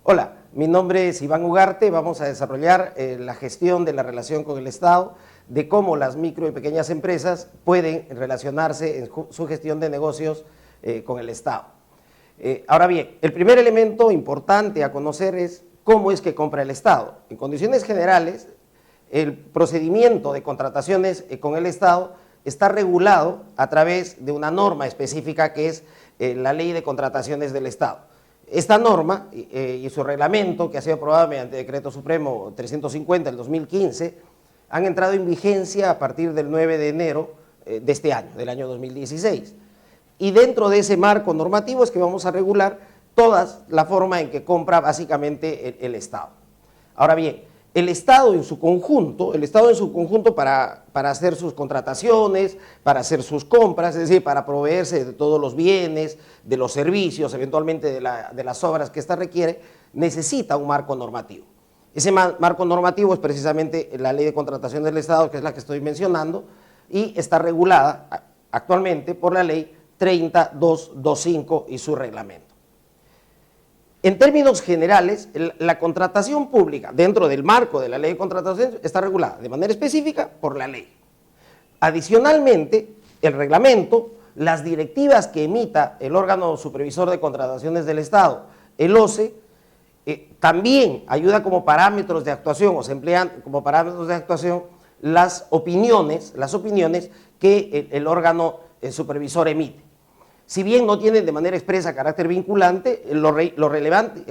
Hola, mi nombre es Iván Ugarte. Vamos a desarrollar la gestión de la relación con el Estado, de cómo las micro y pequeñas empresas pueden relacionarse en su gestión de negocios con el Estado. Ahora bien, el primer elemento importante a conocer es cómo es que compra el Estado. En condiciones generales, el procedimiento de contrataciones con el Estado está regulado a través de una norma específica que es la Ley de Contrataciones del Estado. Esta norma y su reglamento, que ha sido aprobado mediante Decreto Supremo 350 del 2015, han entrado en vigencia a partir del 9 de enero de este año, del año 2016. Y dentro de ese marco normativo es que vamos a regular toda la forma en que compra básicamente el Estado. Ahora bien, el Estado en su conjunto para hacer sus contrataciones, para hacer sus compras, es decir, para proveerse de todos los bienes, de los servicios, eventualmente de las obras que ésta requiere, necesita un marco normativo. Ese marco normativo es precisamente la Ley de Contratación del Estado, que es la que estoy mencionando, y está regulada actualmente por la Ley 30225 y su reglamento. En términos generales, la contratación pública dentro del marco de la Ley de Contratación está regulada de manera específica por la ley. Adicionalmente, el reglamento, las directivas que emita el órgano supervisor de contrataciones del Estado, el OCE, también ayuda como parámetros de actuación o se emplean como parámetros de actuación las opiniones que el órgano supervisor emite. Si bien no tienen de manera expresa carácter vinculante, lo relevante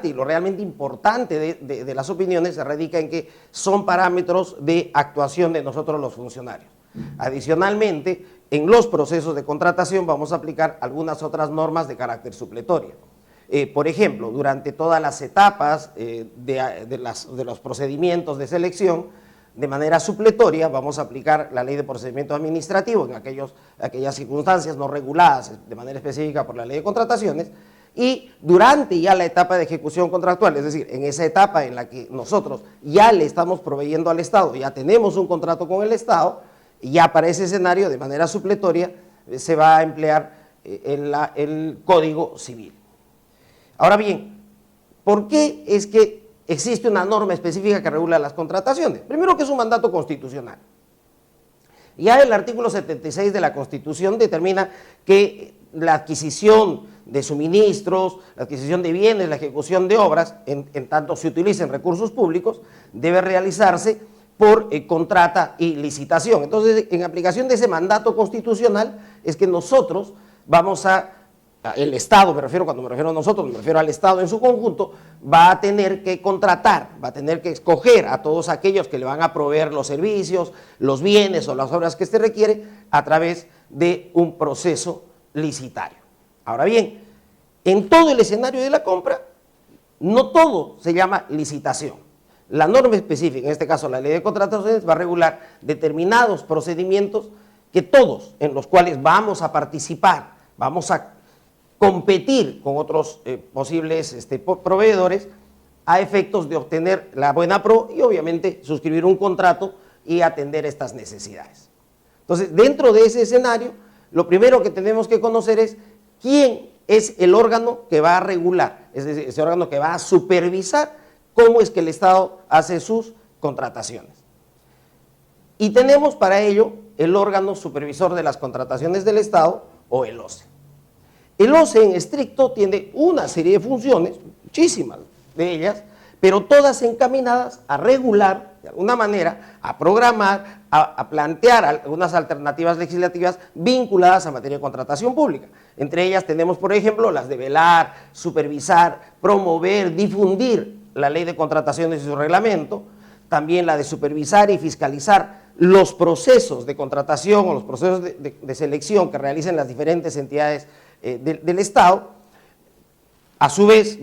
y lo realmente importante de las opiniones se radica en que son parámetros de actuación de nosotros los funcionarios. Adicionalmente, en los procesos de contratación vamos a aplicar algunas otras normas de carácter supletorio. Por ejemplo, durante todas las etapas de los procedimientos de selección, de manera supletoria vamos a aplicar la Ley de Procedimiento Administrativo en aquellas circunstancias no reguladas de manera específica por la Ley de Contrataciones, y durante ya la etapa de ejecución contractual, es decir, en esa etapa en la que nosotros ya le estamos proveyendo al Estado, ya tenemos un contrato con el Estado, y ya para ese escenario de manera supletoria se va a emplear el Código Civil. Ahora bien, ¿por qué es que existe una norma específica que regula las contrataciones? Primero, que es un mandato constitucional. Ya el artículo 76 de la Constitución determina que la adquisición de suministros, la adquisición de bienes, la ejecución de obras, en tanto se utilicen recursos públicos, debe realizarse por contrata y licitación. Entonces, en aplicación de ese mandato constitucional es que nosotros vamos el Estado, cuando me refiero a nosotros, me refiero al Estado en su conjunto, va a tener que contratar, va a tener que escoger a todos aquellos que le van a proveer los servicios, los bienes o las obras que éste requiere a través de un proceso licitario. Ahora bien, en todo el escenario de la compra, no todo se llama licitación. La norma específica, en este caso la Ley de Contrataciones, va a regular determinados procedimientos en los cuales vamos a participar, vamos a competir con otros posibles proveedores a efectos de obtener la buena pro y obviamente suscribir un contrato y atender estas necesidades. Entonces, dentro de ese escenario, lo primero que tenemos que conocer es quién es el órgano que va a regular, es decir, ese órgano que va a supervisar cómo es que el Estado hace sus contrataciones. Y tenemos para ello el órgano supervisor de las contrataciones del Estado, o el OCE. El OCE en estricto tiene una serie de funciones, muchísimas de ellas, pero todas encaminadas a regular, de alguna manera, a programar, a plantear algunas alternativas legislativas vinculadas a materia de contratación pública. Entre ellas tenemos, por ejemplo, las de velar, supervisar, promover, difundir la Ley de Contrataciones y su reglamento, también la de supervisar y fiscalizar los procesos de contratación o los procesos de selección que realicen las diferentes entidades del Estado. A su vez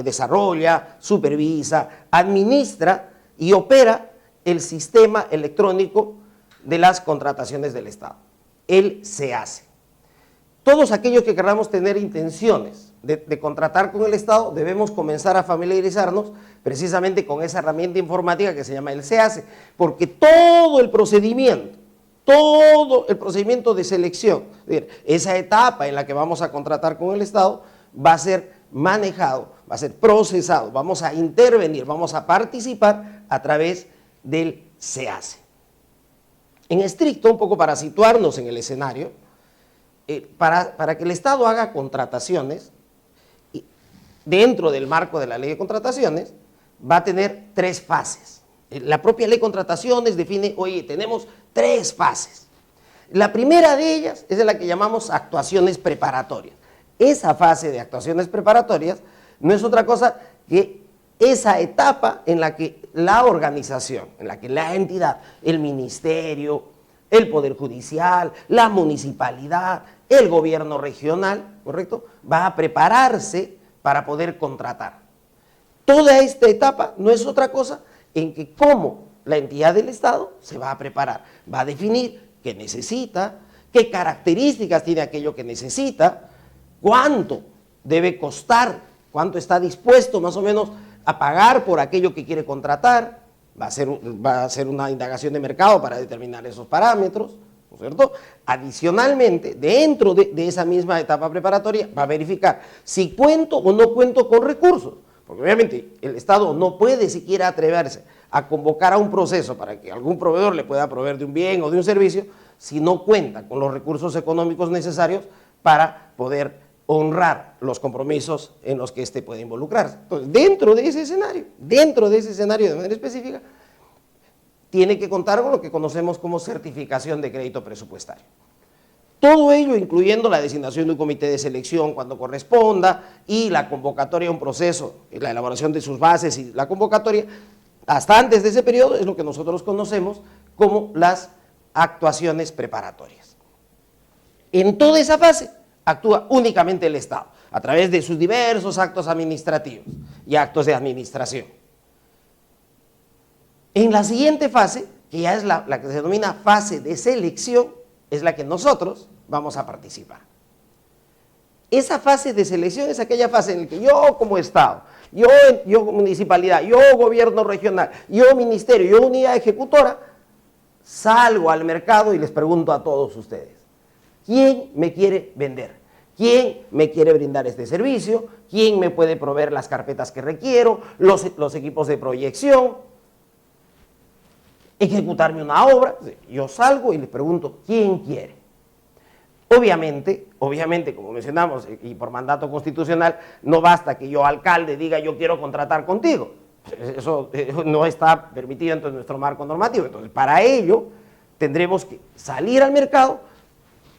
desarrolla, supervisa, administra y opera el sistema electrónico de las contrataciones del Estado, el SEACE. Todos aquellos que queramos tener intenciones de contratar con el Estado debemos comenzar a familiarizarnos precisamente con esa herramienta informática que se llama el SEACE, porque todo el procedimiento de selección, esa etapa en la que vamos a contratar con el Estado, va a ser manejado, va a ser procesado, vamos a intervenir, vamos a participar a través del SEACE. En estricto, un poco para situarnos en el escenario, para que el Estado haga contrataciones, dentro del marco de la ley de contrataciones, va a tener 3 fases. La propia ley de contrataciones define, oye, tenemos 3 fases. La primera de ellas es la que llamamos actuaciones preparatorias. Esa fase de actuaciones preparatorias no es otra cosa que esa etapa en la que la organización, en la que la entidad, el ministerio, el Poder Judicial, la municipalidad, el gobierno regional, ¿correcto?, va a prepararse para poder contratar. Toda esta etapa no es otra cosa en que cómo la entidad del Estado se va a preparar, va a definir qué necesita, qué características tiene aquello que necesita, cuánto debe costar, cuánto está dispuesto más o menos a pagar por aquello que quiere contratar, va a hacer una indagación de mercado para determinar esos parámetros, ¿no es cierto? Adicionalmente, dentro de esa misma etapa preparatoria, va a verificar si cuento o no cuento con recursos, porque obviamente el Estado no puede siquiera atreverse a convocar a un proceso para que algún proveedor le pueda proveer de un bien o de un servicio si no cuenta con los recursos económicos necesarios para poder honrar los compromisos en los que éste puede involucrarse. Entonces, dentro de ese escenario de manera específica, tiene que contar con lo que conocemos como certificación de crédito presupuestario. Todo ello incluyendo la designación de un comité de selección cuando corresponda y la convocatoria a un proceso, la elaboración de sus bases y la convocatoria, hasta antes de ese periodo es lo que nosotros conocemos como las actuaciones preparatorias. En toda esa fase actúa únicamente el Estado, a través de sus diversos actos administrativos y actos de administración. En la siguiente fase, que ya es la que se denomina fase de selección, es la que nosotros vamos a participar. Esa fase de selección es aquella fase en la que yo como Estado, yo municipalidad, yo gobierno regional, yo ministerio, yo unidad ejecutora, salgo al mercado y les pregunto a todos ustedes, ¿quién me quiere vender? ¿Quién me quiere brindar este servicio? ¿Quién me puede proveer las carpetas que requiero? Los equipos de proyección, ejecutarme una obra. Yo salgo y les pregunto, ¿quién quiere? Obviamente, como mencionamos, y por mandato constitucional, no basta que yo, alcalde, diga yo quiero contratar contigo. Eso no está permitido dentro de nuestro marco normativo. Entonces, para ello, tendremos que salir al mercado,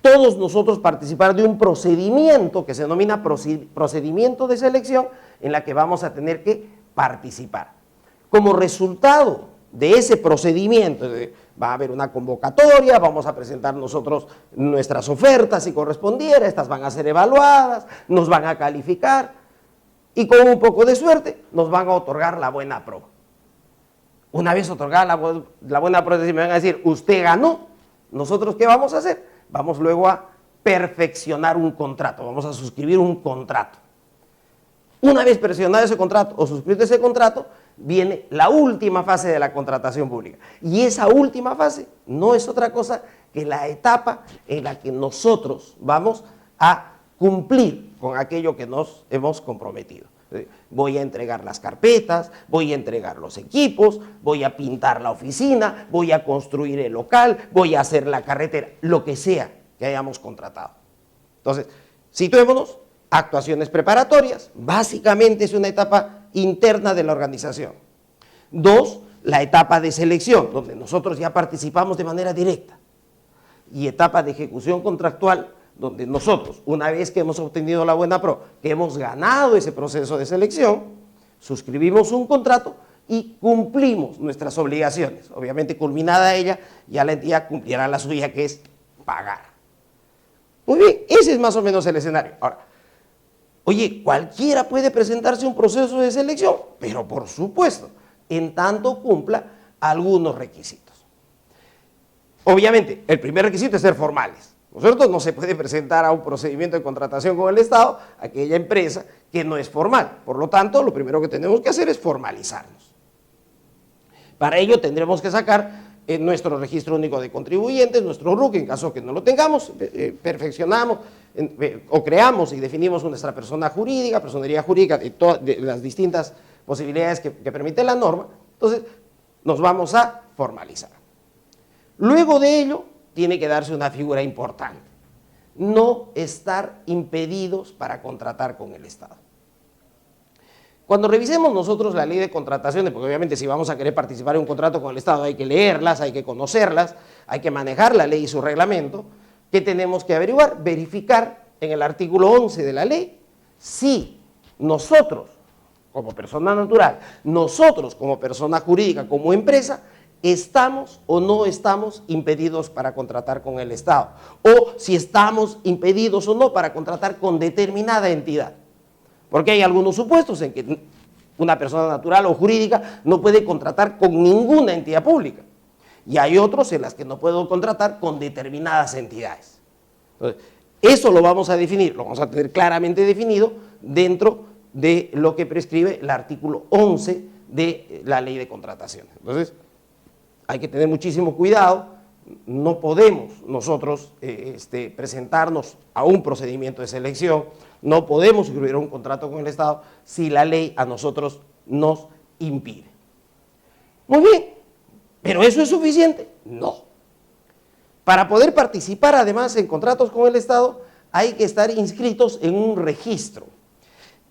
todos nosotros participar de un procedimiento que se denomina procedimiento de selección, en la que vamos a tener que participar. Como resultado de ese procedimiento, va a haber una convocatoria, vamos a presentar nosotros nuestras ofertas si correspondiera, estas van a ser evaluadas, nos van a calificar y con un poco de suerte nos van a otorgar la buena pro. Una vez otorgada la buena pro, me van a decir, usted ganó, ¿nosotros qué vamos a hacer? Vamos luego a perfeccionar un contrato, vamos a suscribir un contrato. Una vez perfeccionado ese contrato o suscrito ese contrato, viene la última fase de la contratación pública. Y esa última fase no es otra cosa que la etapa en la que nosotros vamos a cumplir con aquello que nos hemos comprometido. Voy a entregar las carpetas, voy a entregar los equipos, voy a pintar la oficina, voy a construir el local, voy a hacer la carretera, lo que sea que hayamos contratado. Entonces, situémonos, actuaciones preparatorias, básicamente es una etapa interna de la organización. 2, la etapa de selección, donde nosotros ya participamos de manera directa. Y etapa de ejecución contractual, donde nosotros, una vez que hemos obtenido la buena pro, que hemos ganado ese proceso de selección, suscribimos un contrato y cumplimos nuestras obligaciones. Obviamente, culminada ella, ya la entidad cumplirá la suya, que es pagar. Muy bien, ese es más o menos el escenario. Ahora, oye, cualquiera puede presentarse a un proceso de selección, pero por supuesto, en tanto cumpla algunos requisitos. Obviamente, el primer requisito es ser formales. ¿No es cierto? No se puede presentar a un procedimiento de contratación con el Estado aquella empresa que no es formal. Por lo tanto, lo primero que tenemos que hacer es formalizarnos. Para ello tendremos que sacar en nuestro registro único de contribuyentes, nuestro RUC, en caso que no lo tengamos, perfeccionamos o creamos y definimos nuestra persona jurídica, personería jurídica, de las distintas posibilidades que permite la norma. Entonces, nos vamos a formalizar. Luego de ello, tiene que darse una figura importante: no estar impedidos para contratar con el Estado. Cuando revisemos nosotros la ley de contrataciones, porque obviamente si vamos a querer participar en un contrato con el Estado hay que leerlas, hay que conocerlas, hay que manejar la ley y su reglamento. ¿Qué tenemos que averiguar? Verificar en el artículo 11 de la ley si nosotros, como persona natural, nosotros como persona jurídica, como empresa, estamos o no estamos impedidos para contratar con el Estado, o si estamos impedidos o no para contratar con determinada entidad. Porque hay algunos supuestos en que una persona natural o jurídica no puede contratar con ninguna entidad pública, y hay otros en las que no puedo contratar con determinadas entidades. Entonces, eso lo vamos a definir, lo vamos a tener claramente definido dentro de lo que prescribe el artículo 11 de la ley de contrataciones. Entonces, hay que tener muchísimo cuidado, no podemos nosotros presentarnos a un procedimiento de selección, no podemos suscribir un contrato con el Estado si la ley a nosotros nos impide. Muy bien, ¿pero eso es suficiente? No. Para poder participar además en contratos con el Estado hay que estar inscritos en un registro.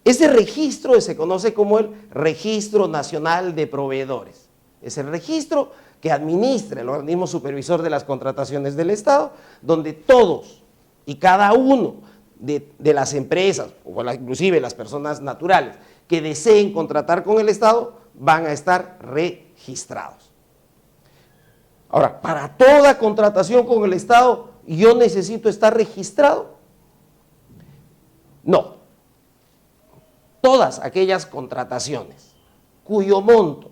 Ese registro se conoce como el Registro Nacional de Proveedores. Es el registro que administra el organismo supervisor de las contrataciones del Estado, donde todos y cada uno de las empresas, o inclusive las personas naturales que deseen contratar con el Estado, van a estar registrados. Ahora, para toda contratación con el Estado, ¿yo necesito estar registrado? No. Todas aquellas contrataciones cuyo monto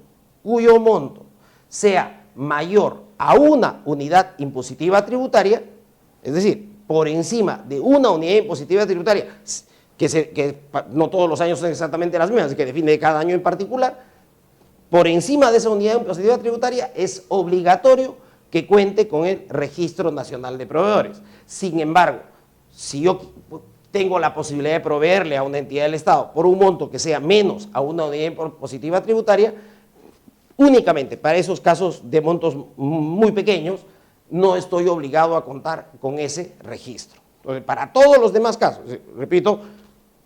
sea mayor a una unidad impositiva tributaria, es decir, por encima de una unidad impositiva tributaria, que no todos los años son exactamente las mismas, que define cada año en particular, por encima de esa unidad impositiva tributaria es obligatorio que cuente con el Registro Nacional de Proveedores. Sin embargo, si yo tengo la posibilidad de proveerle a una entidad del Estado por un monto que sea menos a una unidad impositiva tributaria, únicamente para esos casos de montos muy pequeños, no estoy obligado a contar con ese registro. Entonces, para todos los demás casos, repito,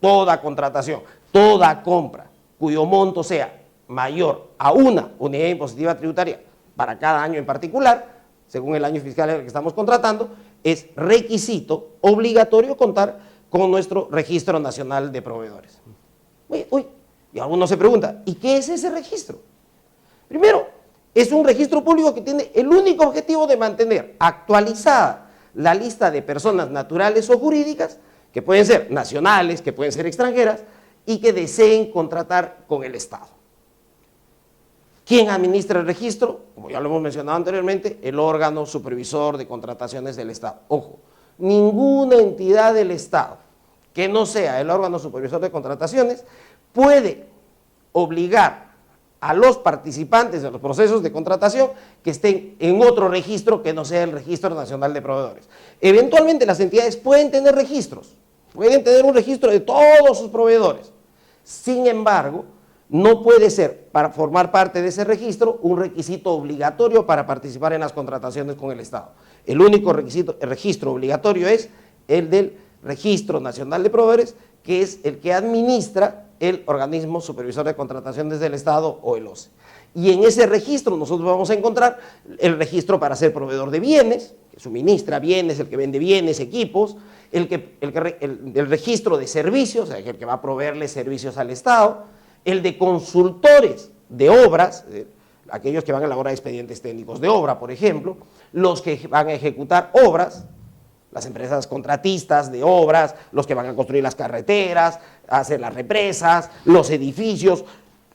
toda contratación, toda compra cuyo monto sea mayor a una unidad impositiva tributaria para cada año en particular, según el año fiscal en el que estamos contratando, es requisito obligatorio contar con nuestro Registro Nacional de Proveedores. Y alguno se pregunta, ¿y qué es ese registro? Primero, es un registro público que tiene el único objetivo de mantener actualizada la lista de personas naturales o jurídicas, que pueden ser nacionales, que pueden ser extranjeras, y que deseen contratar con el Estado. ¿Quién administra el registro? Como ya lo hemos mencionado anteriormente, el órgano supervisor de contrataciones del Estado. Ojo, ninguna entidad del Estado que no sea el órgano supervisor de contrataciones puede obligar a los participantes de los procesos de contratación que estén en otro registro que no sea el Registro Nacional de Proveedores. Eventualmente las entidades pueden tener registros, pueden tener un registro de todos sus proveedores. Sin embargo, no puede ser, para formar parte de ese registro, un requisito obligatorio para participar en las contrataciones con el Estado. El único registro obligatorio es el del Registro Nacional de Proveedores, que es el que administra el organismo supervisor de contrataciones del Estado o el OCE. Y en ese registro nosotros vamos a encontrar el registro para ser proveedor de bienes, que suministra bienes, el que vende bienes, equipos, el registro de servicios, o sea, el que va a proveerle servicios al Estado, el de consultores de obras, aquellos que van a elaborar expedientes técnicos de obra, por ejemplo, los que van a ejecutar obras, las empresas contratistas de obras, los que van a construir las carreteras, hacer las represas, los edificios,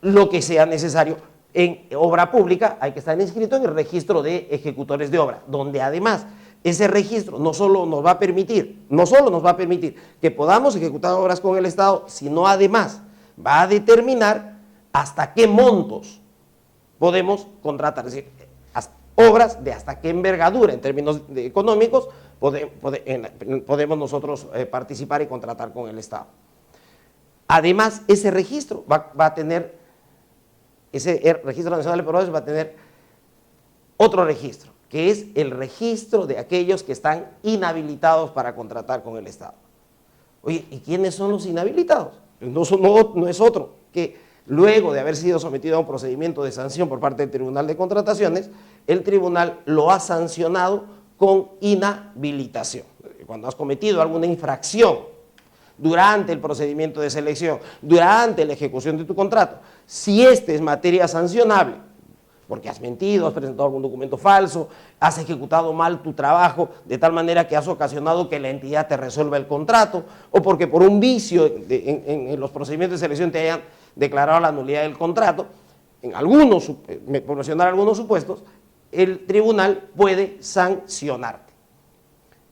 lo que sea necesario en obra pública, hay que estar inscrito en el registro de ejecutores de obra, donde además ese registro no solo nos va a permitir que podamos ejecutar obras con el Estado, sino además va a determinar hasta qué montos podemos contratar, es decir, obras de hasta qué envergadura en términos económicos podemos nosotros participar y contratar con el Estado. Además, ese registro va a tener, ese Registro Nacional de Proveedores va a tener otro registro, que es el registro de aquellos que están inhabilitados para contratar con el Estado. Oye, ¿y quiénes son los inhabilitados? No es otro que luego de haber sido sometido a un procedimiento de sanción por parte del Tribunal de Contrataciones, el tribunal lo ha sancionado con inhabilitación. Cuando has cometido alguna infracción durante el procedimiento de selección, durante la ejecución de tu contrato, si este es materia sancionable, porque has mentido, has presentado algún documento falso, has ejecutado mal tu trabajo de tal manera que has ocasionado que la entidad te resuelva el contrato, o porque por un vicio en los procedimientos de selección te hayan declarado la nulidad del contrato, por mencionar algunos supuestos, el tribunal puede sancionarte.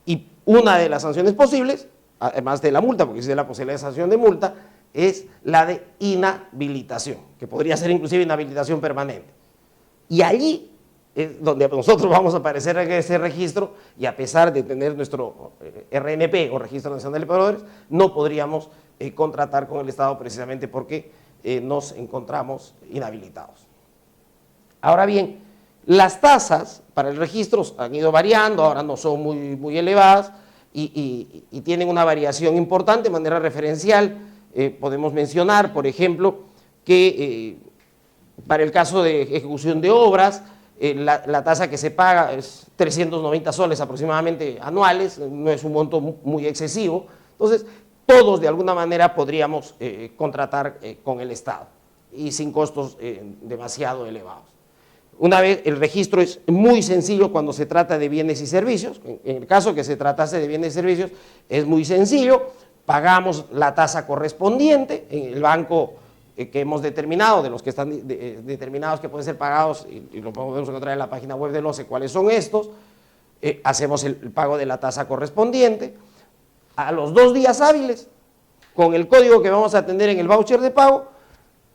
Y una de las sanciones posibles, además de la multa, porque existe la posibilidad de sanción de multa, es la de inhabilitación, que podría ser inclusive inhabilitación permanente. Y allí es donde nosotros vamos a aparecer en ese registro, y a pesar de tener nuestro RNP o Registro Nacional de Proveedores, no podríamos contratar con el Estado precisamente porque nos encontramos inhabilitados. Ahora bien, las tasas para el registro han ido variando, ahora no son muy elevadas y tienen una variación importante de manera referencial. Podemos mencionar, por ejemplo, que para el caso de ejecución de obras, la tasa que se paga es 390 soles aproximadamente anuales, no es un monto muy excesivo. Entonces, todos de alguna manera podríamos contratar con el Estado y sin costos demasiado elevados. Una vez, el registro es muy sencillo cuando se trata de bienes y servicios. En el caso que se tratase de bienes y servicios es muy sencillo, pagamos la tasa correspondiente en el banco que hemos determinado, de los que están determinados que pueden ser pagados, y lo podemos encontrar en la página web del OCE cuáles son estos, hacemos el pago de la tasa correspondiente. A los 2 días hábiles, con el código que vamos a tener en el voucher de pago,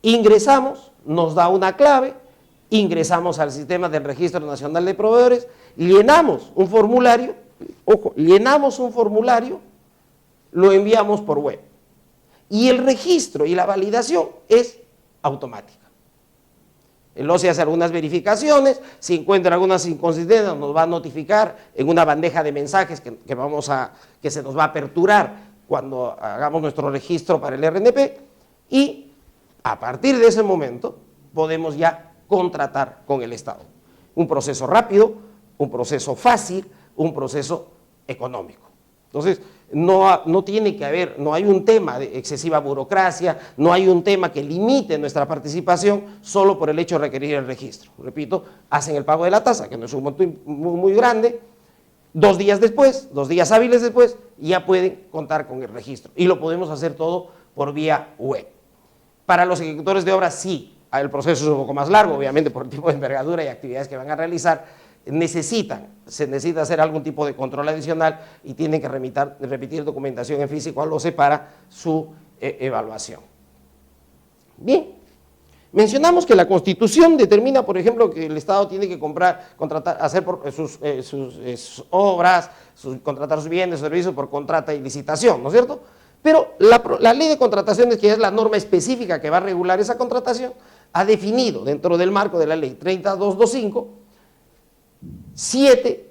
ingresamos, nos da una clave, ingresamos al sistema del Registro Nacional de Proveedores, llenamos un formulario, ojo, llenamos un formulario, lo enviamos por web. Y el registro y la validación es automática. El OCE hace algunas verificaciones, si encuentra algunas inconsistencias nos va a notificar en una bandeja de mensajes que se nos va a aperturar cuando hagamos nuestro registro para el RNP, y a partir de ese momento podemos ya contratar con el Estado. Un proceso rápido, un proceso fácil, un proceso económico. Entonces, no tiene que haber, no hay un tema de excesiva burocracia, no hay un tema que limite nuestra participación solo por el hecho de requerir el registro. Repito, hacen el pago de la tasa, que no es un monto muy grande, 2 días después, 2 días hábiles después, ya pueden contar con el registro. Y lo podemos hacer todo por vía web. Para los ejecutores de obras sí, el proceso es un poco más largo, obviamente por el tipo de envergadura y actividades que van a realizar, se necesita hacer algún tipo de control adicional y tienen que repetir documentación en físico al OCE para su evaluación. Bien, mencionamos que la Constitución determina, por ejemplo, que el Estado tiene que hacer sus obras, contratar sus bienes, servicios por contrata y licitación, ¿no es cierto? Pero la ley de contrataciones, que es la norma específica que va a regular esa contratación, ha definido dentro del marco de la ley 30225 7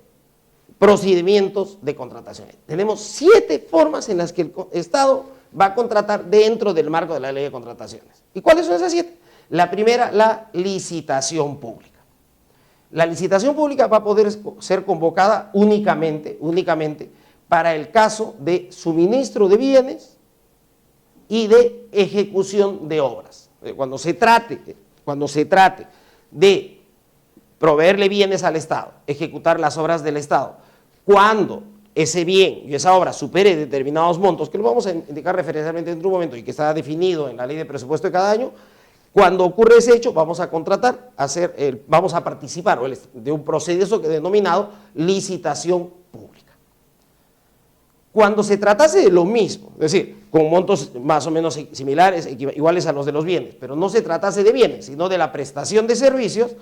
procedimientos de contratación. Tenemos 7 formas en las que el Estado va a contratar dentro del marco de la ley de contrataciones. ¿Y cuáles son esas 7? La primera, la licitación pública. La licitación pública va a poder ser convocada únicamente para el caso de suministro de bienes y de ejecución de obras. Cuando se trate de proveerle bienes al Estado, ejecutar las obras del Estado, cuando ese bien y esa obra supere determinados montos, que lo vamos a indicar referencialmente en otro momento y que está definido en la ley de presupuesto de cada año, cuando ocurre ese hecho vamos a contratar, vamos a participar de un proceso que denominado licitación pública. Cuando se tratase de lo mismo, es decir, con montos más o menos similares, iguales a los de los bienes, pero no se tratase de bienes, sino de la prestación de servicios,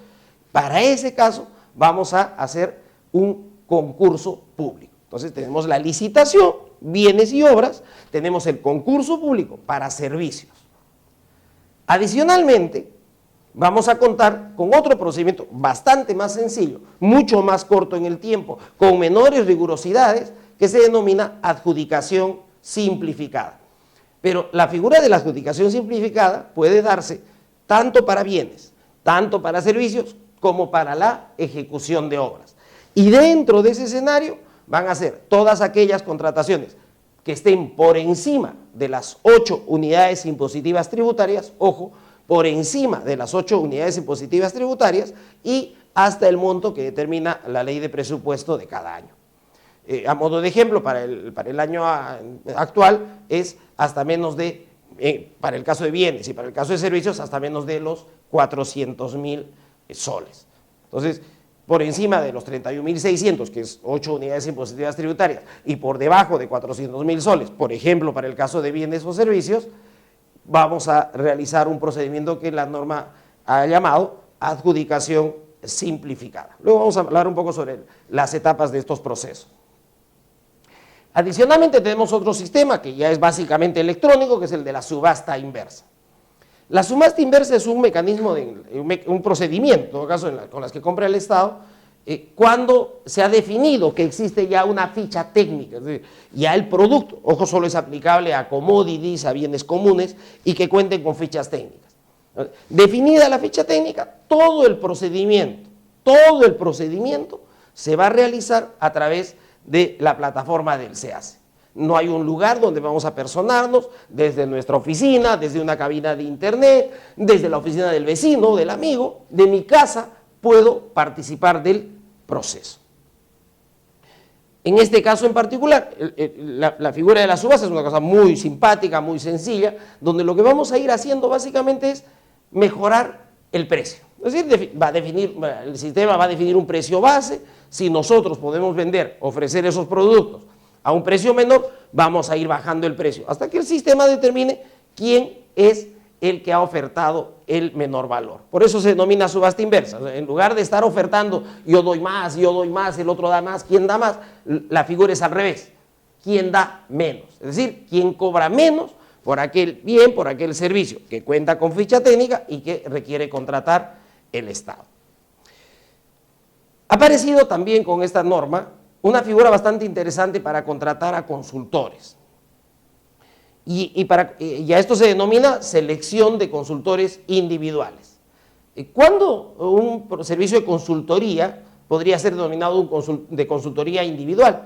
para ese caso vamos a hacer un concurso público. Entonces tenemos la licitación, bienes y obras, tenemos el concurso público para servicios. Adicionalmente, vamos a contar con otro procedimiento bastante más sencillo, mucho más corto en el tiempo, con menores rigurosidades, que se denomina adjudicación simplificada. Pero la figura de la adjudicación simplificada puede darse tanto para bienes, tanto para servicios, como para la ejecución de obras. Y dentro de ese escenario van a ser todas aquellas contrataciones que estén por encima de las 8 unidades impositivas tributarias, ojo, por encima de las 8 unidades impositivas tributarias y hasta el monto que determina la ley de presupuesto de cada año. A modo de ejemplo, para el año actual es hasta menos de, para el caso de bienes y para el caso de servicios, hasta menos de los 400.000 soles. Entonces, por encima de los 31.600, que es 8 unidades impositivas tributarias, y por debajo de 400.000 soles, por ejemplo, para el caso de bienes o servicios, vamos a realizar un procedimiento que la norma ha llamado adjudicación simplificada. Luego vamos a hablar un poco sobre las etapas de estos procesos. Adicionalmente tenemos otro sistema que ya es básicamente electrónico, que es el de la subasta inversa. La subasta inversa es un mecanismo, un procedimiento, en todo caso con las que compra el Estado, cuando se ha definido que existe ya una ficha técnica, es decir, ya el producto, ojo, solo es aplicable a commodities, a bienes comunes y que cuenten con fichas técnicas. Definida la ficha técnica, todo el procedimiento se va a realizar a través de la plataforma del SEACE. No hay un lugar donde vamos a personarnos, desde nuestra oficina, desde una cabina de internet, desde la oficina del vecino, del amigo, de mi casa, puedo participar del proceso. En este caso en particular, la figura de la subasta es una cosa muy simpática, muy sencilla, donde lo que vamos a ir haciendo básicamente es mejorar el precio. Es decir, el sistema va a definir un precio base. Si nosotros podemos ofrecer esos productos a un precio menor, vamos a ir bajando el precio, hasta que el sistema determine quién es el que ha ofertado el menor valor. Por eso se denomina subasta inversa. En lugar de estar ofertando, yo doy más, el otro da más, ¿quién da más? La figura es al revés, ¿quién da menos? Es decir, ¿quién cobra menos por aquel bien, por aquel servicio que cuenta con ficha técnica y que requiere contratar el Estado? Ha aparecido también con esta norma una figura bastante interesante para contratar a consultores. Y a esto se denomina selección de consultores individuales. ¿Cuándo un servicio de consultoría podría ser denominado de consultoría individual?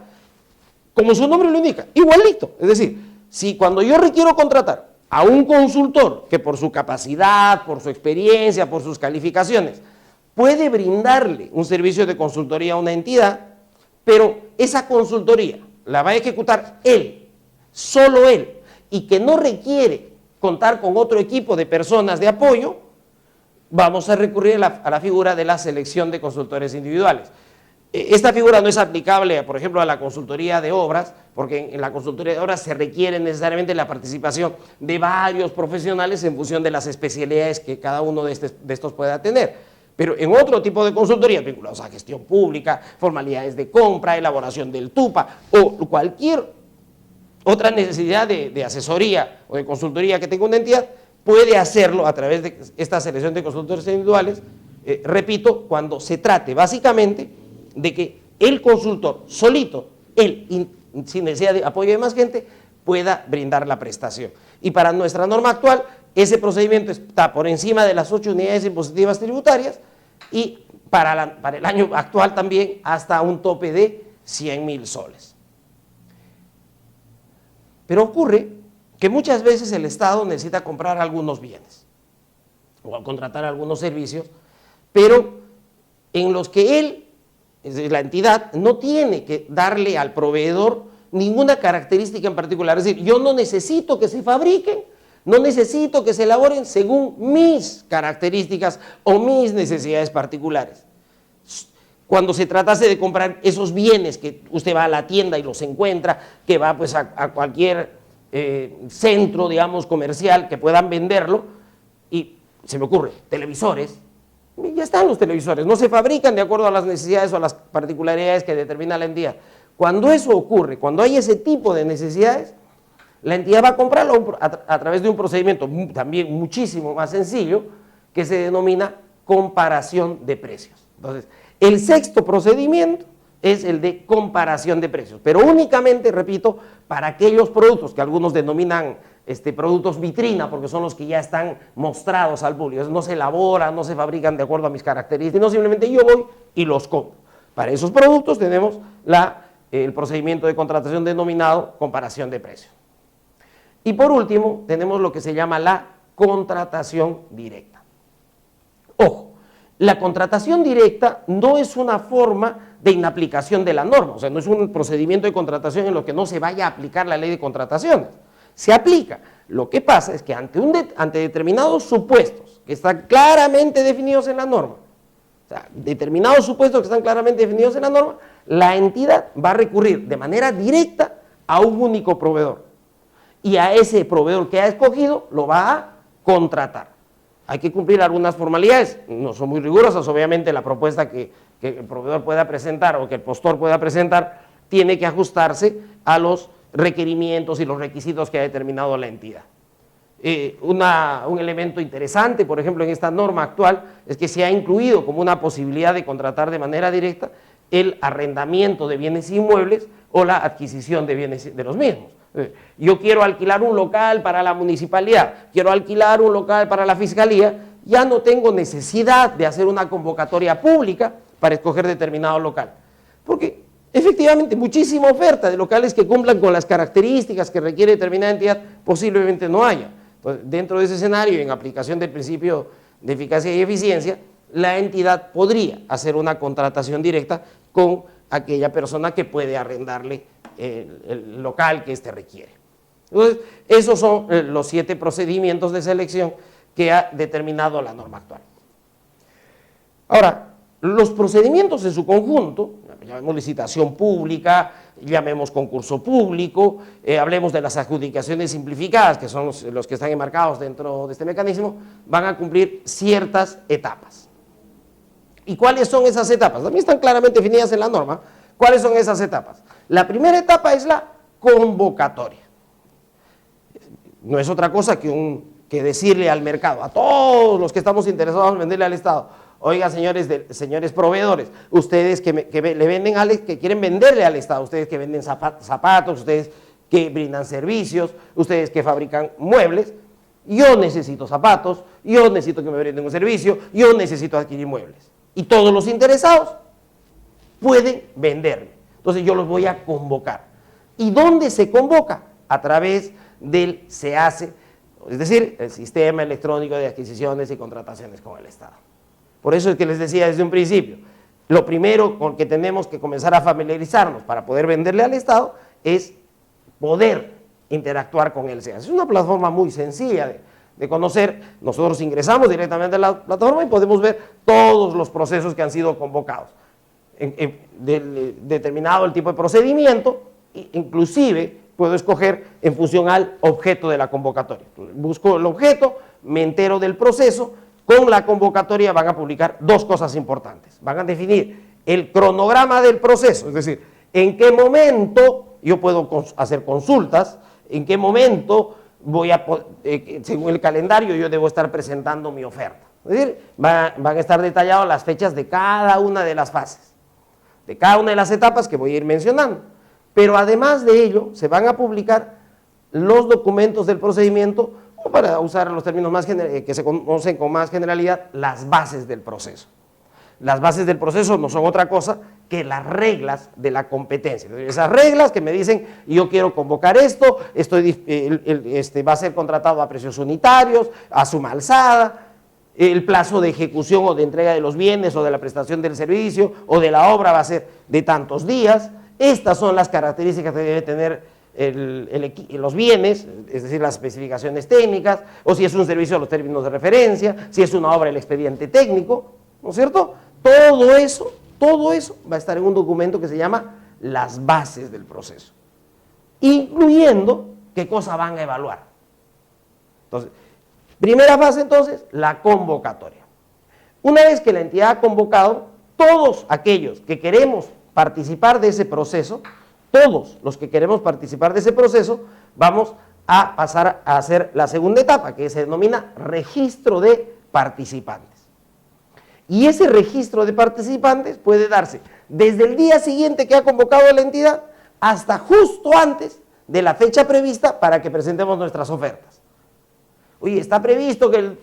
Como su nombre lo indica, igualito. Es decir, si cuando yo requiero contratar a un consultor que por su capacidad, por su experiencia, por sus calificaciones, puede brindarle un servicio de consultoría a una entidad, pero esa consultoría la va a ejecutar él, solo él, y que no requiere contar con otro equipo de personas de apoyo, vamos a recurrir a la figura de la selección de consultores individuales. Esta figura no es aplicable, por ejemplo, a la consultoría de obras, porque en la consultoría de obras se requiere necesariamente la participación de varios profesionales en función de las especialidades que cada uno de estos pueda tener. Pero en otro tipo de consultorías vinculados a gestión pública, formalidades de compra, elaboración del TUPA o cualquier otra necesidad de asesoría o de consultoría que tenga una entidad, puede hacerlo a través de esta selección de consultores individuales, repito, cuando se trate básicamente de que el consultor solito, él, sin necesidad de apoyo de más gente, pueda brindar la prestación. Y para nuestra norma actual, ese procedimiento está por encima de las 8 unidades impositivas tributarias y para el año actual también hasta un tope de 100.000 soles. Pero ocurre que muchas veces el Estado necesita comprar algunos bienes o contratar algunos servicios, pero en los que él, la entidad, no tiene que darle al proveedor ninguna característica en particular. Es decir, yo no necesito que se fabriquen, no necesito que se elaboren según mis características o mis necesidades particulares. Cuando se tratase de comprar esos bienes que usted va a la tienda y los encuentra, que va pues a cualquier centro, digamos, comercial que puedan venderlo, y se me ocurre, televisores, Y ya están los televisores, no se fabrican de acuerdo a las necesidades o a las particularidades que determina la entidad. Cuando eso ocurre, cuando hay ese tipo de necesidades, la entidad va a comprarlo a través de un procedimiento también muchísimo más sencillo que se denomina comparación de precios. Entonces, el sexto procedimiento es el de comparación de precios, pero únicamente, repito, para aquellos productos que algunos denominan productos vitrina, porque son los que ya están mostrados al público, no se elaboran, no se fabrican de acuerdo a mis características, no, simplemente yo voy y los compro. Para esos productos tenemos el procedimiento de contratación denominado comparación de precios. Y por último, tenemos lo que se llama la contratación directa. Ojo, la contratación directa no es una forma de inaplicación de la norma, o sea, no es un procedimiento de contratación en lo que no se vaya a aplicar la ley de contrataciones. Se aplica. Lo que pasa es que ante determinados supuestos que están claramente definidos en la norma, o sea, determinados supuestos que están claramente definidos en la norma, la entidad va a recurrir de manera directa a un único proveedor. Y a ese proveedor que ha escogido lo va a contratar. Hay que cumplir algunas formalidades, no son muy rigurosas, obviamente la propuesta que el proveedor pueda presentar o que el postor pueda presentar tiene que ajustarse a los requerimientos y los requisitos que ha determinado la entidad. Un elemento interesante, por ejemplo, en esta norma actual, es que se ha incluido como una posibilidad de contratar de manera directa el arrendamiento de bienes inmuebles o la adquisición de bienes de los mismos. Yo quiero alquilar un local para la municipalidad, quiero alquilar un local para la fiscalía, ya no tengo necesidad de hacer una convocatoria pública para escoger determinado local, porque efectivamente muchísima oferta de locales que cumplan con las características que requiere determinada entidad posiblemente no haya. Entonces, dentro de ese escenario, en aplicación del principio de eficacia y eficiencia, la entidad podría hacer una contratación directa con aquella persona que puede arrendarle el local que éste requiere. Entonces, esos son los 7 procedimientos de selección que ha determinado la norma actual. Ahora, los procedimientos en su conjunto, llamemos licitación pública, llamemos concurso público, hablemos de las adjudicaciones simplificadas, que son los que están enmarcados dentro de este mecanismo, van a cumplir ciertas etapas. ¿Y cuáles son esas etapas? También están claramente definidas en la norma. ¿Cuáles son esas etapas? La primera etapa es la convocatoria. No es otra cosa que decirle al mercado, a todos los que estamos interesados en venderle al Estado, oiga, señores proveedores, ustedes que le venden que quieren venderle al Estado, ustedes que venden zapatos, ustedes que brindan servicios, ustedes que fabrican muebles, yo necesito zapatos, yo necesito que me brinden un servicio, yo necesito adquirir muebles. Y todos los interesados pueden venderme. Entonces yo los voy a convocar. ¿Y dónde se convoca? A través del SEACE, es decir, el Sistema Electrónico de Adquisiciones y Contrataciones con el Estado. Por eso es que les decía desde un principio, lo primero con que tenemos que comenzar a familiarizarnos para poder venderle al Estado es poder interactuar con el SEACE. Es una plataforma muy sencilla de conocer. Nosotros ingresamos directamente a la plataforma y podemos ver todos los procesos que han sido convocados. Determinado el tipo de procedimiento, inclusive puedo escoger en función al objeto de la convocatoria. Busco el objeto, me entero del proceso. Con la convocatoria van a publicar 2 cosas importantes. Van a definir el cronograma del proceso, es decir, en qué momento yo puedo hacer consultas, en qué momento según el calendario yo debo estar presentando mi oferta. Es decir, van a estar detalladas las fechas de cada una de las fases, de cada una de las etapas que voy a ir mencionando. Pero además de ello, se van a publicar los documentos del procedimiento, o para usar los términos que se conocen con más generalidad, las bases del proceso. Las bases del proceso no son otra cosa que las reglas de la competencia. Esas reglas que me dicen, yo quiero convocar esto, va a ser contratado a precios unitarios, a suma alzada, el plazo de ejecución o de entrega de los bienes o de la prestación del servicio o de la obra va a ser de tantos días. Estas son las características que debe tener los bienes, es decir, las especificaciones técnicas, o si es un servicio, los términos de referencia, si es una obra, el expediente técnico, ¿no es cierto? Todo eso va a estar en un documento que se llama las bases del proceso, incluyendo qué cosa van a evaluar. Entonces, primera fase entonces, la convocatoria. Una vez que la entidad ha convocado, todos aquellos que queremos participar de ese proceso, todos los que queremos participar de ese proceso, vamos a pasar a hacer la segunda etapa, que se denomina registro de participantes. Y ese registro de participantes puede darse desde el día siguiente que ha convocado la entidad hasta justo antes de la fecha prevista para que presentemos nuestras ofertas. Oye, está previsto que el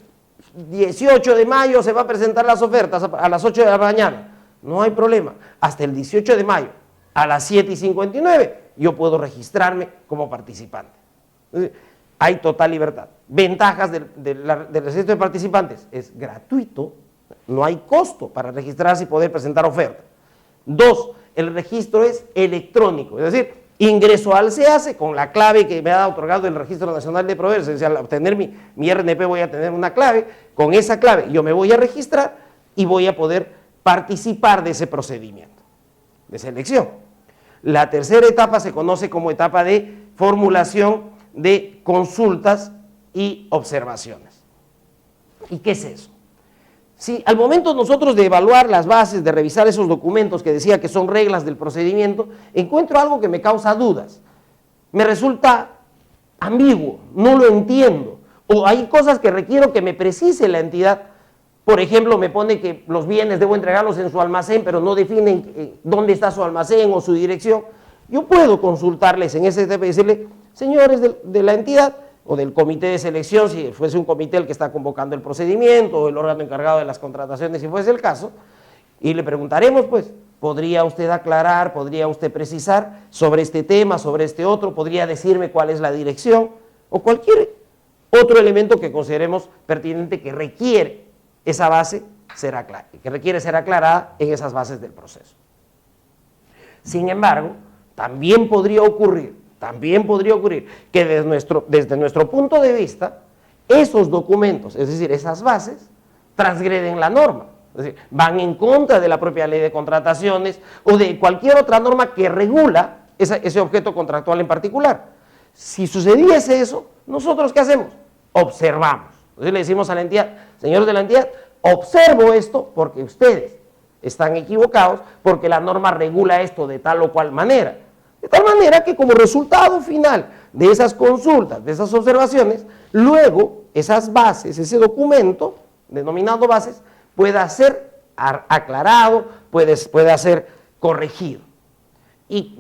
18 de mayo se va a presentar las ofertas a las 8 de la mañana. No hay problema. Hasta el 18 de mayo a las 7:59 yo puedo registrarme como participante. Hay total libertad. Ventajas del registro de participantes: es gratuito, no hay costo para registrarse y poder presentar oferta. 2, el registro es electrónico, es decir, ingreso al SEACE con la clave que me ha otorgado el Registro Nacional de Proveedores, es decir, al obtener mi RNP voy a tener una clave, con esa clave yo me voy a registrar y voy a poder participar de ese procedimiento de selección. La tercera etapa se conoce como etapa de formulación de consultas y observaciones. ¿Y qué es eso? Si al momento nosotros de evaluar las bases, de revisar esos documentos que decía que son reglas del procedimiento, encuentro algo que me causa dudas, me resulta ambiguo, no lo entiendo, o hay cosas que requiero que me precise la entidad. Por ejemplo, me pone que los bienes debo entregarlos en su almacén, pero no definen dónde está su almacén o su dirección. Yo puedo consultarles en ese tema y decirle: señores de la entidad o del comité de selección, si fuese un comité el que está convocando el procedimiento, o el órgano encargado de las contrataciones, si fuese el caso, y le preguntaremos, pues, ¿podría usted aclarar, podría usted precisar sobre este tema, sobre este otro, podría decirme cuál es la dirección, o cualquier otro elemento que consideremos pertinente que requiere esa base que requiere ser aclarada en esas bases del proceso? Sin embargo, también podría ocurrir que desde nuestro punto de vista, esos documentos, es decir, esas bases, transgreden la norma, es decir, van en contra de la propia ley de contrataciones o de cualquier otra norma que regula ese objeto contractual en particular. Si sucediese eso, ¿nosotros qué hacemos? Observamos. Entonces le decimos a la entidad: señores de la entidad, observo esto porque ustedes están equivocados, porque la norma regula esto de tal o cual manera. De tal manera que como resultado final de esas consultas, de esas observaciones, luego esas bases, ese documento denominado bases, pueda ser aclarado, puede ser corregido. ¿Y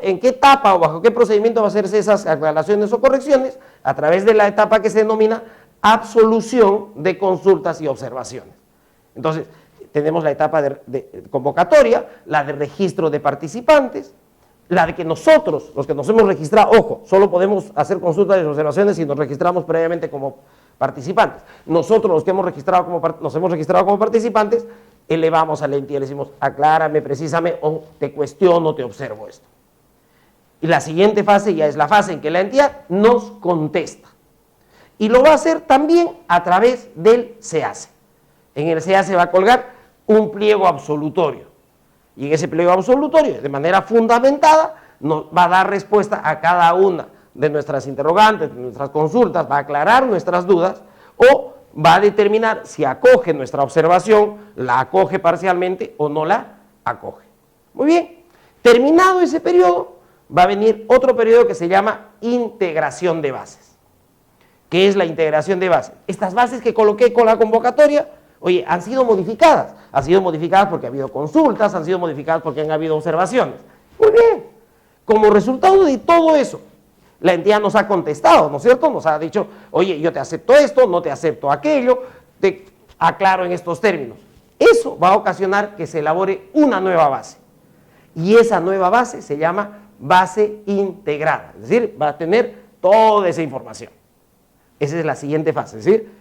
en qué etapa o bajo qué procedimiento va a hacerse esas aclaraciones o correcciones? A través de la etapa que se denomina absolución de consultas y observaciones. Entonces, tenemos la etapa de convocatoria, la de registro de participantes, la de que nosotros, los que nos hemos registrado, ojo, solo podemos hacer consultas y observaciones si nos registramos previamente como participantes. Nosotros, los que nos hemos registrado como participantes, elevamos a la entidad y le decimos: aclárame, precisame, o te cuestiono, te observo esto. Y la siguiente fase ya es la fase en que la entidad nos contesta. Y lo va a hacer también a través del SEACE. En el SEACE va a colgar un pliego absolutorio. Y en ese pliego absolutorio, de manera fundamentada, nos va a dar respuesta a cada una de nuestras interrogantes, de nuestras consultas, va a aclarar nuestras dudas o va a determinar si acoge nuestra observación, la acoge parcialmente o no la acoge. Muy bien, terminado ese periodo, va a venir otro periodo que se llama integración de bases. ¿Qué es la integración de bases? Estas bases que coloqué con la convocatoria, oye, han sido modificadas porque ha habido consultas, han sido modificadas porque han habido observaciones. Muy bien, como resultado de todo eso, la entidad nos ha contestado, ¿no es cierto? Nos ha dicho: oye, yo te acepto esto, no te acepto aquello, te aclaro en estos términos. Eso va a ocasionar que se elabore una nueva base. Y esa nueva base se llama base integrada, es decir, va a tener toda esa información. Esa es la siguiente fase, es decir,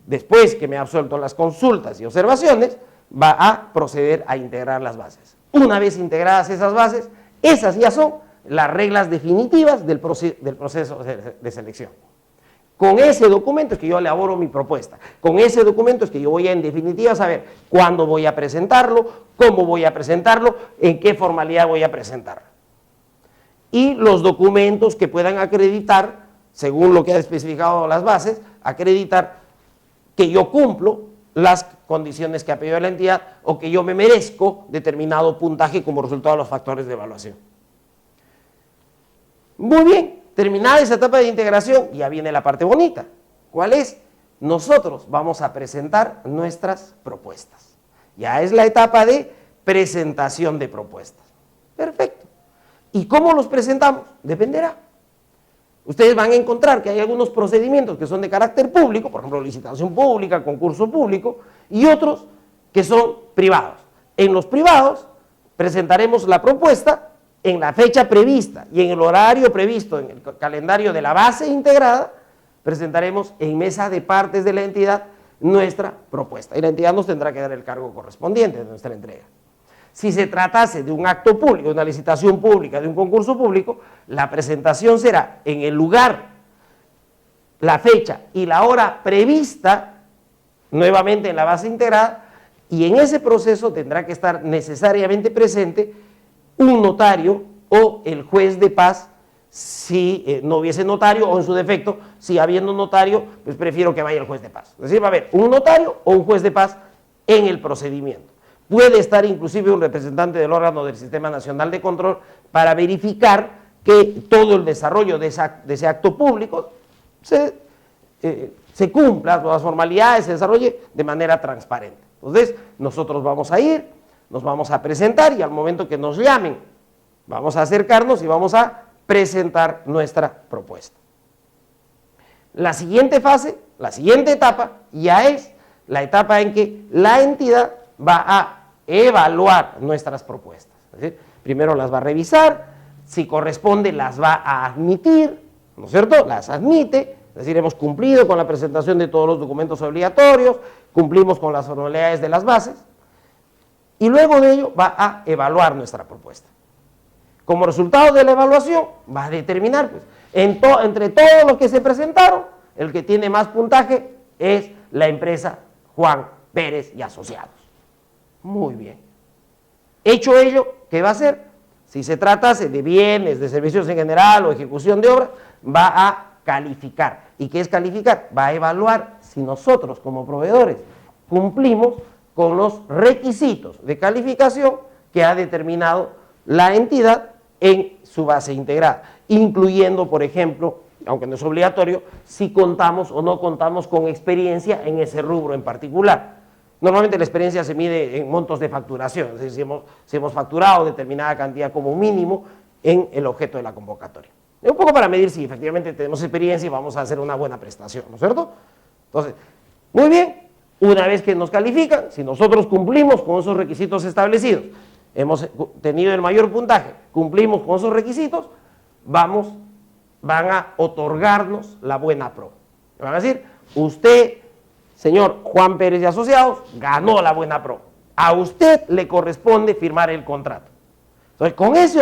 después que me ha absuelto las consultas y observaciones, va a proceder a integrar las bases. Una vez integradas esas bases, esas ya son las reglas definitivas del proceso de selección. Con ese documento es que yo elaboro mi propuesta, con ese documento es que yo voy a, en definitiva, saber cuándo voy a presentarlo, cómo voy a presentarlo, en qué formalidad voy a presentarlo. Y los documentos que puedan acreditar, según lo que ha especificado las bases, acreditar que yo cumplo las condiciones que ha pedido la entidad o que yo me merezco determinado puntaje como resultado de los factores de evaluación. Muy bien, terminada esa etapa de integración, ya viene la parte bonita. ¿Cuál es? Nosotros vamos a presentar nuestras propuestas. Ya es la etapa de presentación de propuestas. Perfecto. ¿Y cómo los presentamos? Dependerá. Ustedes van a encontrar que hay algunos procedimientos que son de carácter público, por ejemplo, licitación pública, concurso público, y otros que son privados. En los privados presentaremos la propuesta en la fecha prevista y en el horario previsto en el calendario de la base integrada, presentaremos en mesa de partes de la entidad nuestra propuesta y la entidad nos tendrá que dar el cargo correspondiente de nuestra entrega. Si se tratase de un acto público, de una licitación pública, de un concurso público, la presentación será en el lugar, la fecha y la hora prevista, nuevamente en la base integrada, y en ese proceso tendrá que estar necesariamente presente un notario o el juez de paz, si no hubiese notario, o en su defecto, si habiendo notario, pues prefiero que vaya el juez de paz. Es decir, va a haber un notario o un juez de paz en el procedimiento. Puede estar inclusive un representante del órgano del Sistema Nacional de Control para verificar que todo el desarrollo de ese acto público se cumpla, todas las formalidades se desarrolle de manera transparente. Entonces, nosotros vamos a ir, nos vamos a presentar y al momento que nos llamen, vamos a acercarnos y vamos a presentar nuestra propuesta. La siguiente fase, la siguiente etapa, ya es la etapa en que la entidad va a evaluar nuestras propuestas. Es decir, primero las va a revisar, si corresponde las va a admitir, ¿no es cierto? Las admite, es decir, hemos cumplido con la presentación de todos los documentos obligatorios, cumplimos con las formalidades de las bases, y luego de ello va a evaluar nuestra propuesta. Como resultado de la evaluación, va a determinar, pues, entre todos los que se presentaron, el que tiene más puntaje es la empresa Juan Pérez y Asociados. Muy bien. Hecho ello, ¿qué va a hacer? Si se tratase de bienes, de servicios en general o ejecución de obra, va a calificar. ¿Y qué es calificar? Va a evaluar si nosotros como proveedores cumplimos con los requisitos de calificación que ha determinado la entidad en su base integrada, incluyendo, por ejemplo, aunque no es obligatorio, si contamos o no contamos con experiencia en ese rubro en particular. Normalmente la experiencia se mide en montos de facturación, es decir, si hemos facturado determinada cantidad como mínimo en el objeto de la convocatoria. Es un poco para medir si efectivamente tenemos experiencia y vamos a hacer una buena prestación, ¿no es cierto? Entonces, muy bien, una vez que nos califican, si nosotros cumplimos con esos requisitos establecidos, hemos tenido el mayor puntaje, cumplimos con esos requisitos, van a otorgarnos la buena pro. Van a decir, usted, señor Juan Pérez y Asociados, ganó la buena pro. A usted le corresponde firmar el contrato. Entonces, con ese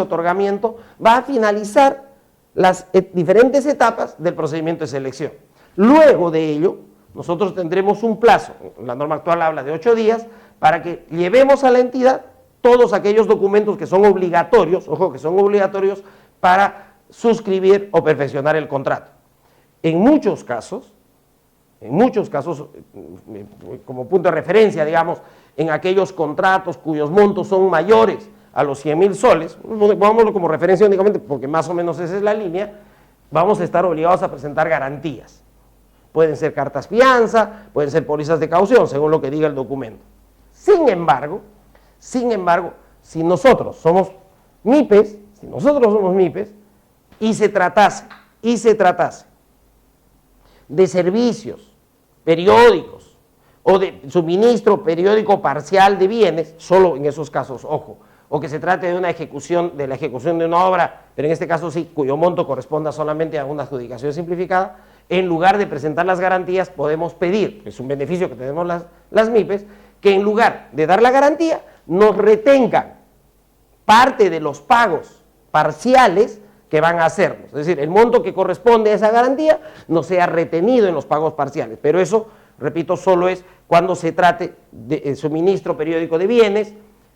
otorgamiento va a finalizar las diferentes etapas del procedimiento de selección. Luego de ello, nosotros tendremos un plazo, la norma actual habla de 8 días, para que llevemos a la entidad todos aquellos documentos que son obligatorios, ojo, que son obligatorios para suscribir o perfeccionar el contrato. En muchos casos, como punto de referencia, digamos, en aquellos contratos cuyos montos son mayores a los 100.000 soles, pongámoslo como referencia únicamente porque más o menos esa es la línea, vamos a estar obligados a presentar garantías. Pueden ser cartas fianza, pueden ser pólizas de caución, según lo que diga el documento. Sin embargo, si nosotros somos MIPES, y se tratase de servicios periódicos o de suministro periódico parcial de bienes, solo en esos casos, ojo, o que se trate de la ejecución de una obra, pero en este caso sí, cuyo monto corresponda solamente a una adjudicación simplificada, en lugar de presentar las garantías podemos pedir, es un beneficio que tenemos las MIPES, que en lugar de dar la garantía, nos retengan parte de los pagos parciales que van a hacernos. Es decir, el monto que corresponde a esa garantía no sea retenido en los pagos parciales, pero eso, repito, solo es cuando se trate de suministro periódico de bienes,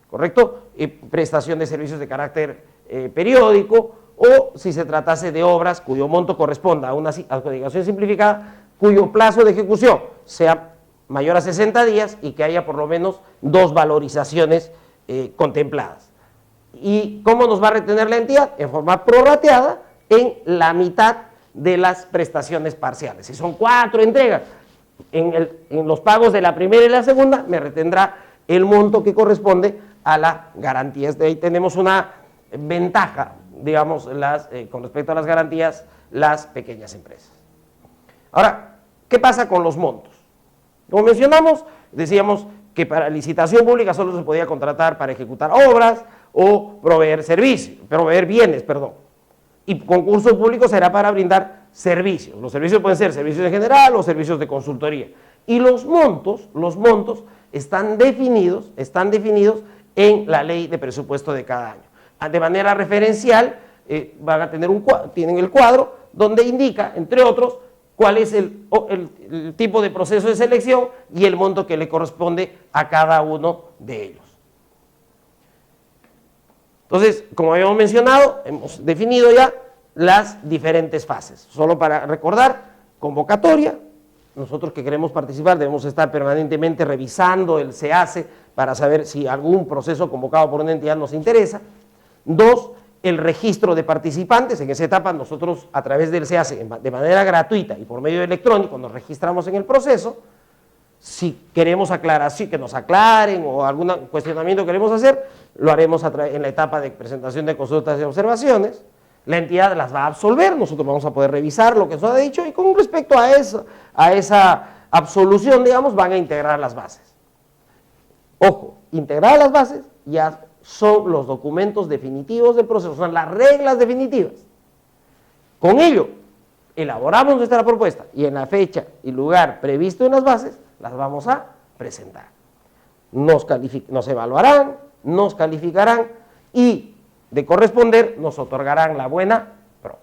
¿correcto? Prestación de servicios de carácter periódico, o si se tratase de obras cuyo monto corresponda a una adjudicación simplificada, cuyo plazo de ejecución sea mayor a 60 días y que haya por lo menos 2 valorizaciones contempladas. ¿Y cómo nos va a retener la entidad? En forma prorrateada en la mitad de las prestaciones parciales. Si son 4 entregas, en los pagos de la primera y la segunda me retendrá el monto que corresponde a la garantía. De ahí tenemos una ventaja, digamos, con respecto a las garantías, las pequeñas empresas. Ahora, ¿qué pasa con los montos? Como mencionamos, decíamos que para licitación pública solo se podía contratar para ejecutar obras o proveer bienes, perdón. Y concurso público será para brindar servicios. Los servicios pueden ser servicios en general o servicios de consultoría. Y los montos están definidos en la ley de presupuesto de cada año. De manera referencial, van a tener tienen el cuadro donde indica, entre otros, cuál es el tipo de proceso de selección y el monto que le corresponde a cada uno de ellos. Entonces, como habíamos mencionado, hemos definido ya las diferentes fases. Solo para recordar, convocatoria. Nosotros que queremos participar debemos estar permanentemente revisando el SEACE para saber si algún proceso convocado por una entidad nos interesa. 2, el registro de participantes. En esa etapa nosotros a través del SEACE de manera gratuita y por medio electrónico nos registramos en el proceso. Si queremos que nos aclaren o algún cuestionamiento que queremos hacer, lo haremos en la etapa de presentación de consultas y observaciones. La entidad las va a absolver, nosotros vamos a poder revisar lo que se ha dicho y con respecto a esa absolución, digamos, van a integrar las bases. Ojo, integrar las bases ya son los documentos definitivos del proceso, son las reglas definitivas. Con ello, elaboramos nuestra propuesta y en la fecha y lugar previsto en las bases, las vamos a presentar. Nos evaluarán, nos calificarán y de corresponder nos otorgarán la buena pro.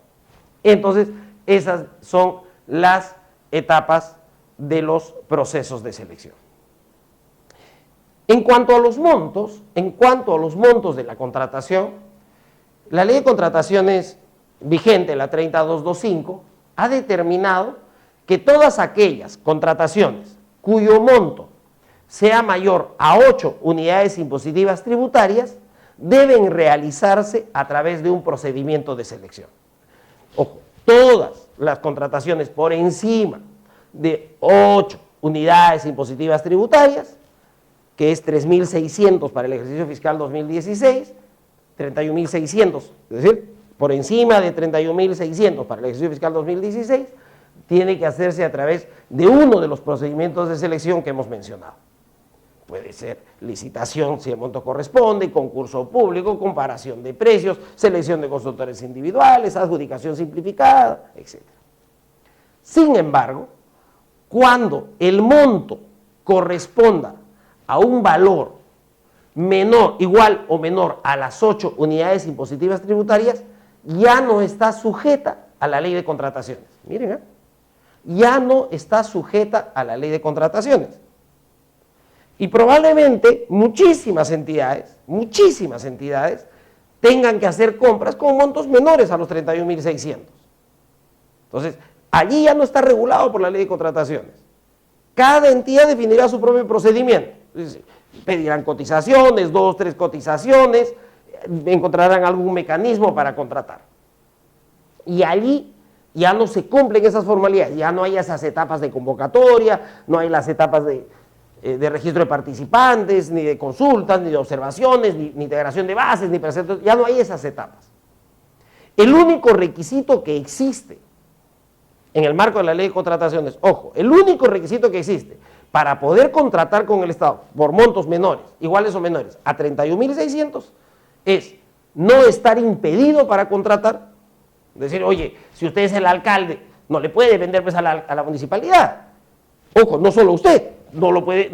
Entonces, esas son las etapas de los procesos de selección. En cuanto a los montos de la contratación, la ley de contrataciones vigente, la 30225, ha determinado que todas aquellas contrataciones cuyo monto sea mayor a 8 unidades impositivas tributarias deben realizarse a través de un procedimiento de selección. Ojo, todas las contrataciones por encima de 8 unidades impositivas tributarias, que es 3.600 para el ejercicio fiscal 2016, 31.600, es decir, por encima de 31.600 para el ejercicio fiscal 2016, tiene que hacerse a través de uno de los procedimientos de selección que hemos mencionado. Puede ser licitación si el monto corresponde, concurso público, comparación de precios, selección de consultores individuales, adjudicación simplificada, etc. Sin embargo, cuando el monto corresponda a un valor menor, igual o menor a las 8 unidades impositivas tributarias, ya no está sujeta a la ley de contrataciones. Miren, ya no está sujeta a la ley de contrataciones. Y probablemente muchísimas entidades tengan que hacer compras con montos menores a los 31.600. Entonces, allí ya no está regulado por la ley de contrataciones. Cada entidad definirá su propio procedimiento. Pedirán cotizaciones, 2, 3 cotizaciones, encontrarán algún mecanismo para contratar. Y allí ya no se cumplen esas formalidades, ya no hay esas etapas de convocatoria, no hay las etapas de registro de participantes, ni de consultas, ni de observaciones, ni integración de bases, ni preceptos, ya no hay esas etapas. El único requisito que existe en el marco de la ley de contrataciones, ojo, el único requisito que existe para poder contratar con el Estado por montos menores, iguales o menores, a 31.600, es no estar impedido para contratar. Decir, oye, si usted es el alcalde, no le puede vender pues a la municipalidad. Ojo, no solo usted, no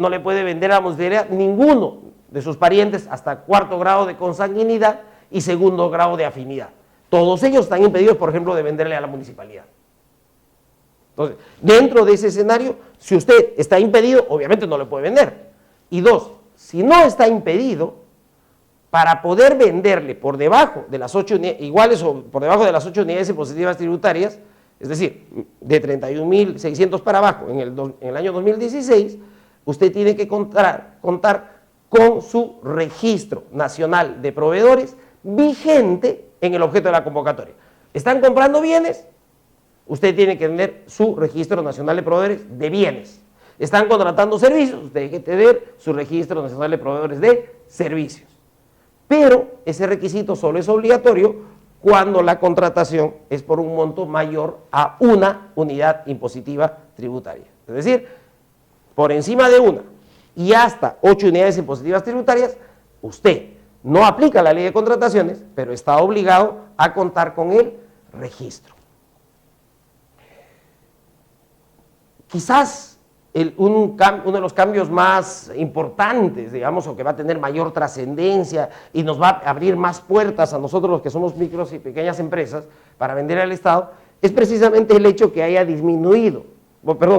le puede vender a la municipalidad ninguno de sus parientes hasta 4º grado de consanguinidad y 2º grado de afinidad. Todos ellos están impedidos, por ejemplo, de venderle a la municipalidad. Entonces, dentro de ese escenario, si usted está impedido, obviamente no le puede vender. Y 2, si no está impedido, para poder venderle por debajo de las 8 unidades, iguales o por debajo de las 8 unidades impositivas tributarias, es decir, de 31.600 para abajo en el año 2016, usted tiene que contar con su registro nacional de proveedores vigente en el objeto de la convocatoria. ¿Están comprando bienes? Usted tiene que tener su registro nacional de proveedores de bienes. ¿Están contratando servicios? Usted tiene que tener su registro nacional de proveedores de servicios. Pero ese requisito solo es obligatorio cuando la contratación es por un monto mayor a una unidad impositiva tributaria. Es decir, por encima de una y hasta 8 unidades impositivas tributarias, usted no aplica la ley de contrataciones, pero está obligado a contar con el registro. Quizás uno de los cambios más importantes, digamos, o que va a tener mayor trascendencia y nos va a abrir más puertas a nosotros los que somos micros y pequeñas empresas para vender al Estado, es precisamente el hecho que haya disminuido,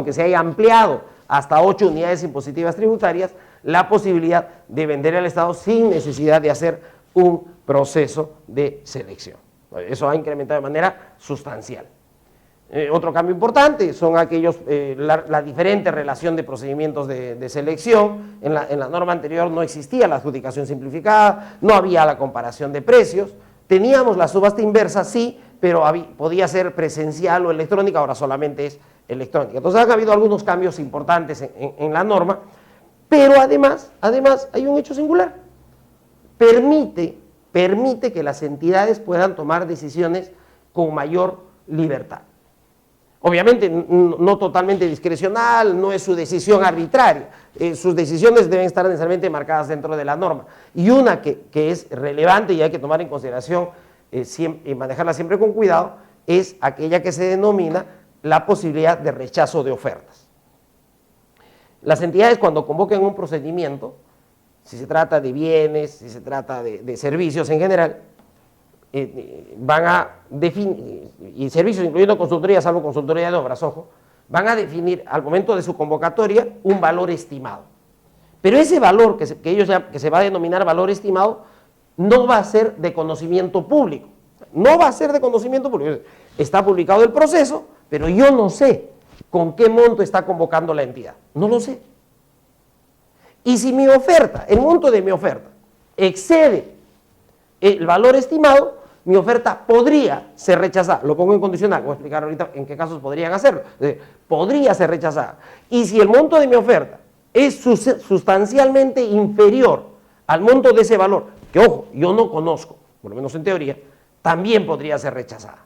que se haya ampliado hasta 8 unidades impositivas tributarias la posibilidad de vender al Estado sin necesidad de hacer un proceso de selección. Eso ha incrementado de manera sustancial. Otro cambio importante son la diferente relación de procedimientos de selección. En la norma anterior no existía la adjudicación simplificada, no había la comparación de precios, teníamos la subasta inversa, sí, pero podía ser presencial o electrónica, ahora solamente es electrónica. Entonces han habido algunos cambios importantes en la norma, pero además hay un hecho singular. Permite que las entidades puedan tomar decisiones con mayor libertad. Obviamente no totalmente discrecional, no es su decisión arbitraria, sus decisiones deben estar necesariamente marcadas dentro de la norma. Y una que es relevante y hay que tomar en consideración y manejarla siempre con cuidado, es aquella que se denomina la posibilidad de rechazo de ofertas. Las entidades cuando convoquen un procedimiento, si se trata de bienes, si se trata de servicios en general, van a definir, y servicios incluyendo consultoría, salvo consultoría de obras, ojo, van a definir al momento de su convocatoria un valor estimado. Pero ese valor que se va a denominar valor estimado no va a ser de conocimiento público, no va a ser de conocimiento público. Está publicado el proceso, pero yo no sé con qué monto está convocando la entidad, no lo sé. Y si mi oferta, el monto de mi oferta, excede el valor estimado, mi oferta podría ser rechazada. Lo pongo en condicional, voy a explicar ahorita en qué casos podrían hacerlo. Podría ser rechazada. Y si el monto de mi oferta es sustancialmente inferior al monto de ese valor, que ojo, yo no conozco, por lo menos en teoría, también podría ser rechazada.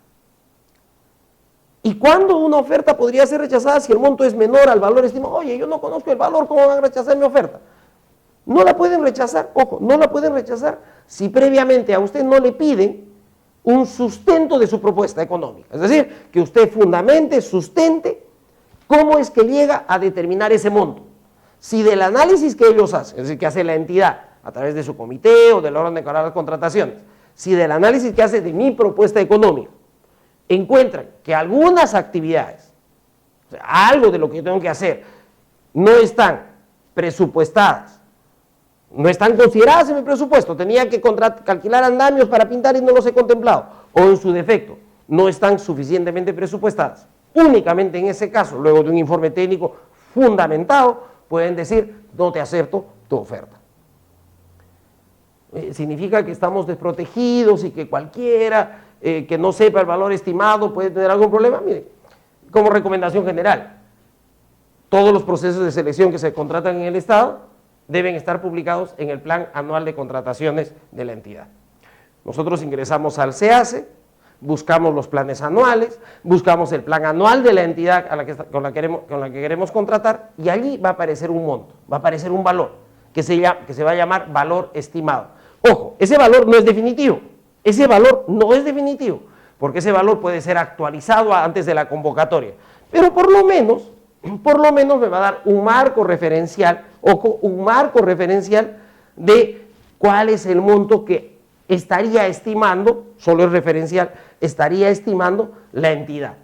¿Y cuándo una oferta podría ser rechazada si el monto es menor al valor estimado? Oye, yo no conozco el valor, ¿cómo van a rechazar mi oferta? No la pueden rechazar, ojo, no la pueden rechazar si previamente a usted no le piden un sustento de su propuesta económica. Es decir, que usted fundamente, sustente cómo es que llega a determinar ese monto. Si del análisis que ellos hacen, es decir, que hace la entidad a través de su comité o del órgano de encargado de las contrataciones, si del análisis que hace de mi propuesta económica encuentran que algunas actividades, o sea, algo de lo que yo tengo que hacer, no están presupuestadas, no están consideradas en mi presupuesto, tenía que calcular andamios para pintar y no los he contemplado, o en su defecto, no están suficientemente presupuestadas. Únicamente en ese caso, luego de un informe técnico fundamentado, pueden decir, no te acepto tu oferta. Significa que estamos desprotegidos y que cualquiera que no sepa el valor estimado puede tener algún problema. Mire, como recomendación general, todos los procesos de selección que se contratan en el Estado deben estar publicados en el Plan Anual de Contrataciones de la entidad. Nosotros ingresamos al SEACE, buscamos los planes anuales, buscamos el plan anual de la entidad con la que queremos contratar y allí va a aparecer un monto, va a aparecer un valor que se va a llamar valor estimado. Ojo, ese valor no es definitivo, ese valor no es definitivo, porque ese valor puede ser actualizado antes de la convocatoria, pero por lo menos me va a dar un marco referencial, ojo, un marco referencial de cuál es el monto que estaría estimando, solo es referencial, estaría estimando la entidad.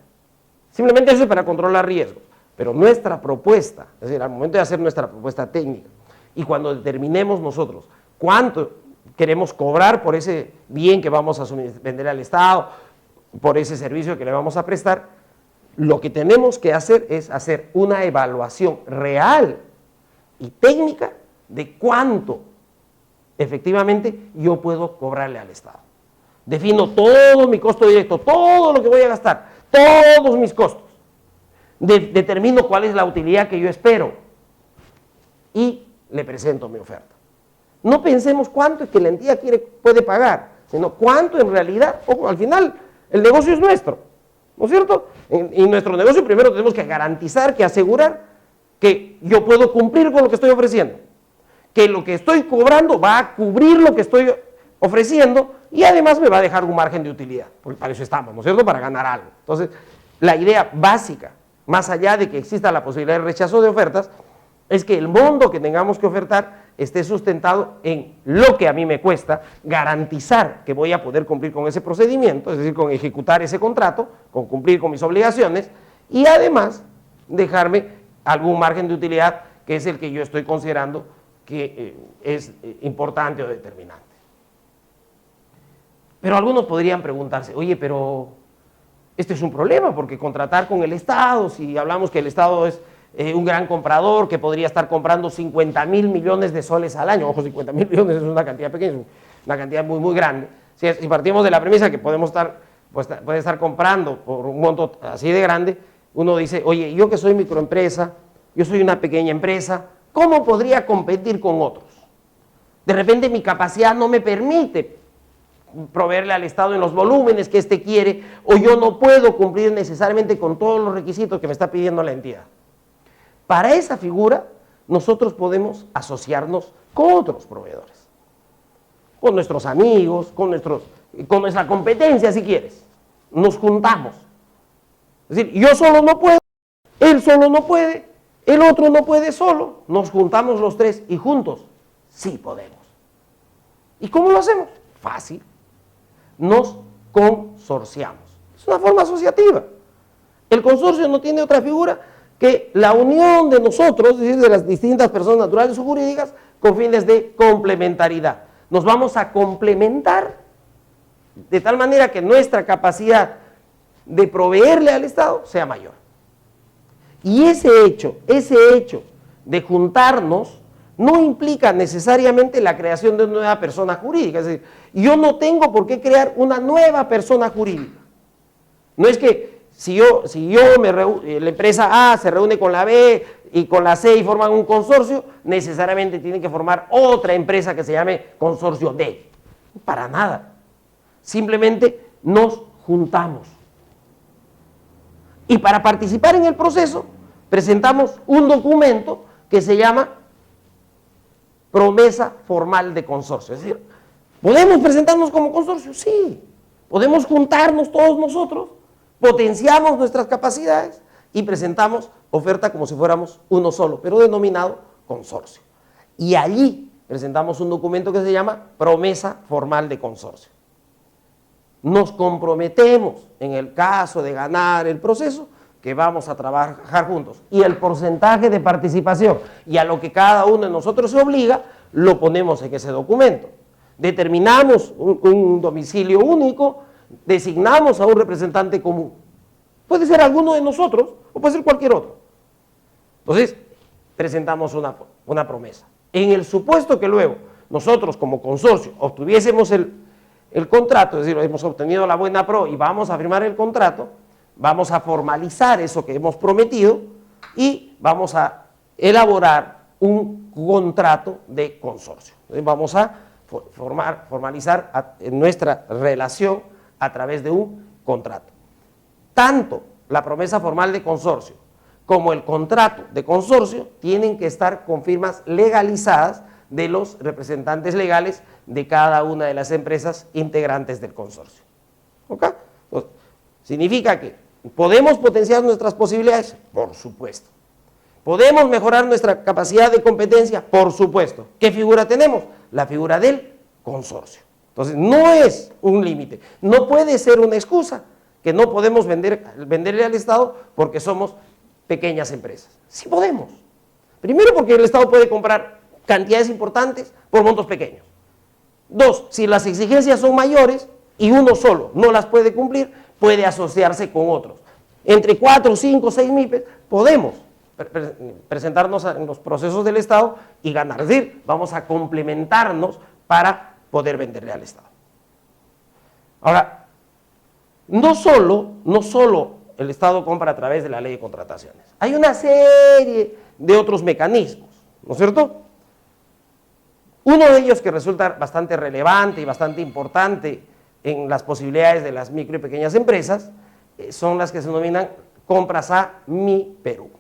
Simplemente eso es para controlar riesgos, pero nuestra propuesta, es decir, al momento de hacer nuestra propuesta técnica y cuando determinemos nosotros cuánto queremos cobrar por ese bien que vamos a vender al Estado, por ese servicio que le vamos a prestar, lo que tenemos que hacer es hacer una evaluación real y técnica de cuánto efectivamente yo puedo cobrarle al Estado. Defino todo mi costo directo, todo lo que voy a gastar, todos mis costos. Determino cuál es la utilidad que yo espero y le presento mi oferta. No pensemos cuánto es que la entidad puede pagar, sino cuánto en realidad, ojo, al final el negocio es nuestro, ¿no es cierto? Y nuestro negocio primero tenemos que garantizar, que asegurar que yo puedo cumplir con lo que estoy ofreciendo, que lo que estoy cobrando va a cubrir lo que estoy ofreciendo y además me va a dejar un margen de utilidad, porque para eso estamos, ¿no es cierto?, para ganar algo. Entonces, la idea básica, más allá de que exista la posibilidad de rechazo de ofertas, es que el monto que tengamos que ofertar esté sustentado en lo que a mí me cuesta, garantizar que voy a poder cumplir con ese procedimiento, es decir, con ejecutar ese contrato, con cumplir con mis obligaciones y además dejarme algún margen de utilidad que es el que yo estoy considerando que es importante o determinante. Pero algunos podrían preguntarse, oye, pero este es un problema porque contratar con el Estado, si hablamos que el Estado es un gran comprador que podría estar comprando 50.000 millones de soles al año, ojo, 50.000 millones es una cantidad pequeña, es una cantidad muy, muy grande. Si partimos de la premisa que podemos estar, pues, puede estar comprando por un monto así de grande, uno dice, oye, yo que soy microempresa, yo soy una pequeña empresa, ¿cómo podría competir con otros? De repente mi capacidad no me permite proveerle al Estado en los volúmenes que éste quiere, o yo no puedo cumplir necesariamente con todos los requisitos que me está pidiendo la entidad. Para esa figura, nosotros podemos asociarnos con otros proveedores, con nuestros amigos, con nuestra competencia, si quieres. Nos juntamos. Es decir, yo solo no puedo, él solo no puede, el otro no puede solo. Nos juntamos los tres y juntos sí podemos. ¿Y cómo lo hacemos? Fácil. Nos consorciamos. Es una forma asociativa. El consorcio no tiene otra figura que la unión de nosotros, es decir, de las distintas personas naturales o jurídicas, con fines de complementariedad. Nos vamos a complementar de tal manera que nuestra capacidad de proveerle al Estado sea mayor. Y ese hecho de juntarnos no implica necesariamente la creación de una nueva persona jurídica. Es decir, yo no tengo por qué crear una nueva persona jurídica. No es que si la empresa A se reúne con la B y con la C y forman un consorcio, necesariamente tienen que formar otra empresa que se llame consorcio D. Para nada. Simplemente nos juntamos. Y para participar en el proceso, presentamos un documento que se llama promesa formal de consorcio. Es decir, ¿podemos presentarnos como consorcio? Sí. Podemos juntarnos todos nosotros, potenciamos nuestras capacidades y presentamos oferta como si fuéramos uno solo, pero denominado consorcio. Y allí presentamos un documento que se llama promesa formal de consorcio. Nos comprometemos, en el caso de ganar el proceso, que vamos a trabajar juntos. Y el porcentaje de participación y a lo que cada uno de nosotros se obliga, lo ponemos en ese documento. Determinamos un domicilio único, designamos a un representante común. Puede ser alguno de nosotros o puede ser cualquier otro. Entonces, presentamos una promesa. En el supuesto que luego nosotros como consorcio obtuviésemos el contrato, es decir, hemos obtenido la buena pro y vamos a firmar el contrato, vamos a formalizar eso que hemos prometido y vamos a elaborar un contrato de consorcio. Entonces, vamos a formalizar nuestra relación a través de un contrato. Tanto la promesa formal de consorcio como el contrato de consorcio tienen que estar con firmas legalizadas de los representantes legales de cada una de las empresas integrantes del consorcio. ¿Ok? Entonces, significa que ¿podemos potenciar nuestras posibilidades? Por supuesto. ¿Podemos mejorar nuestra capacidad de competencia? Por supuesto. ¿Qué figura tenemos? La figura del consorcio. Entonces, no es un límite, no puede ser una excusa que no podemos venderle al Estado porque somos pequeñas empresas. Sí podemos. Primero, porque el Estado puede comprar cantidades importantes por montos pequeños. Dos, si las exigencias son mayores y uno solo no las puede cumplir, puede asociarse con otros. Entre 4, 5, 6 MIPES podemos presentarnos en los procesos del Estado y ganar. Es decir, vamos a complementarnos para poder venderle al Estado. Ahora, no solo el Estado compra a través de la ley de contrataciones. Hay una serie de otros mecanismos, ¿no es cierto? Uno de ellos que resulta bastante relevante y bastante importante en las posibilidades de las micro y pequeñas empresas son las que se denominan compras a Mi Perú.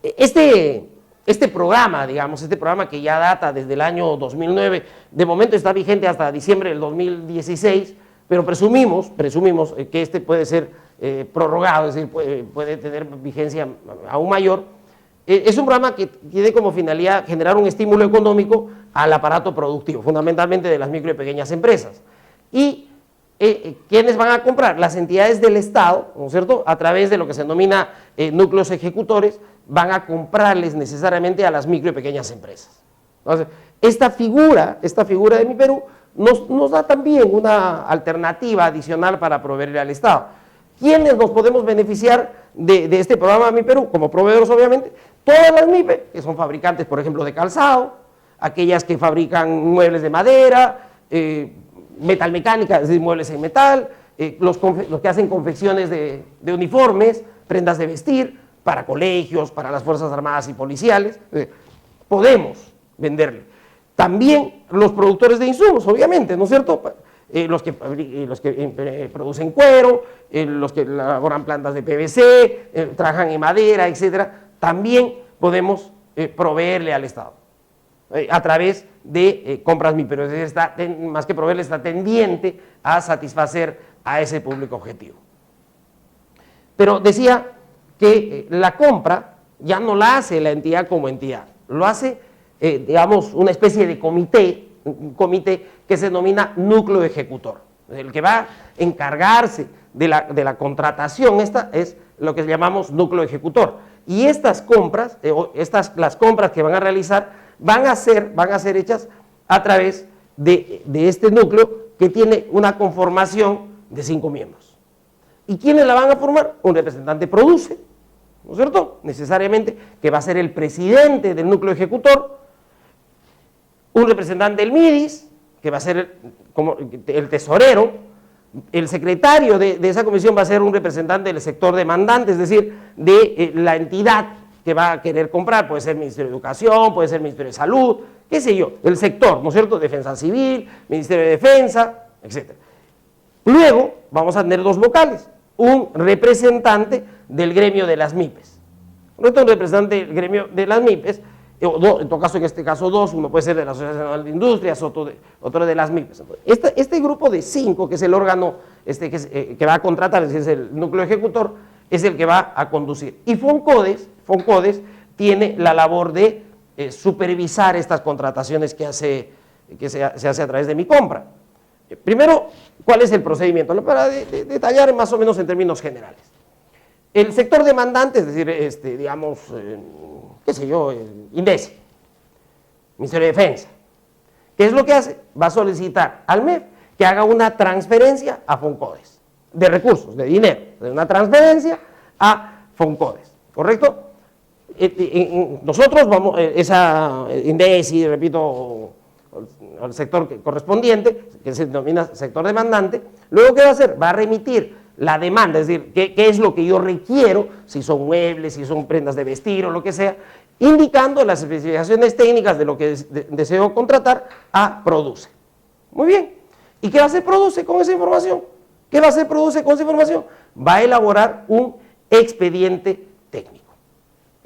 Este programa, digamos, este programa que ya data desde el año 2009, de momento está vigente hasta diciembre del 2016, pero presumimos que este puede ser prorrogado, es decir, puede tener vigencia aún mayor. Es un programa que tiene como finalidad generar un estímulo económico al aparato productivo, fundamentalmente de las micro y pequeñas empresas. Y ¿quiénes van a comprar? Las entidades del Estado, ¿no es cierto?, a través de lo que se denomina núcleos ejecutores, van a comprarles necesariamente a las micro y pequeñas empresas. Entonces, esta figura de Mi Perú nos da también una alternativa adicional para proveerle al Estado. ¿Quiénes nos podemos beneficiar de este programa de Mi Perú? Como proveedores, obviamente, todas las MIPE, que son fabricantes, por ejemplo, de calzado, aquellas que fabrican muebles de madera, metalmecánica, es decir, muebles en metal, los que hacen confecciones de uniformes, prendas de vestir, para colegios, para las Fuerzas Armadas y policiales, podemos venderle. También los productores de insumos, obviamente, ¿no es cierto?, los que producen cuero, los que elaboran plantas de PVC, trabajan en madera, etcétera, también podemos proveerle al Estado a través de compras Mi Perú. Es decir, más que proveerle, está tendiente a satisfacer a ese público objetivo. Pero decía que la compra ya no la hace la entidad como entidad, lo hace, digamos, una especie de comité, un comité que se denomina núcleo ejecutor, el que va a encargarse de la contratación. Esta es lo que llamamos núcleo ejecutor, y estas compras, las compras que van a realizar van a ser hechas a través de este núcleo, que tiene una conformación de 5 miembros. ¿Y quiénes la van a formar? Un representante produce, ¿no es cierto?, necesariamente, que va a ser el presidente del núcleo ejecutor, un representante del MIDIS, que va a ser como el tesorero, el secretario de esa comisión va a ser un representante del sector demandante, es decir, de la entidad que va a querer comprar, puede ser el Ministerio de Educación, puede ser el Ministerio de Salud, qué sé yo, el sector, ¿no es cierto?, Defensa Civil, Ministerio de Defensa, etc. Luego vamos a tener 2 vocales, un representante del gremio de las MIPES. Un representante del gremio de las MIPES, en todo caso, en este caso 2, uno puede ser de la Asociación Nacional de Industrias, otro de las MIPES. Este grupo de 5, que es el órgano que va a contratar, es decir, es el núcleo ejecutor, es el que va a conducir. Y Foncodes tiene la labor de supervisar estas contrataciones que se hace a través de Mi Compra. Primero, ¿cuál es el procedimiento? Para detallar más o menos en términos generales. El sector demandante, es decir, digamos, qué sé yo, INDECI, Ministerio de Defensa, ¿qué es lo que hace? Va a solicitar al MEF que haga una transferencia a Foncodes, de recursos, de dinero, de una transferencia a Foncodes, ¿correcto? Nosotros vamos, esa INDECI, repito, al sector correspondiente, que se denomina sector demandante, luego ¿qué va a hacer? Va a remitir la demanda, es decir, qué es lo que yo requiero, si son muebles, si son prendas de vestir o lo que sea, indicando las especificaciones técnicas de lo que deseo contratar a Produce. Muy bien. ¿Y qué va a hacer Produce con esa información? ¿Qué va a hacer Produce con esa información? Va a elaborar un expediente técnico.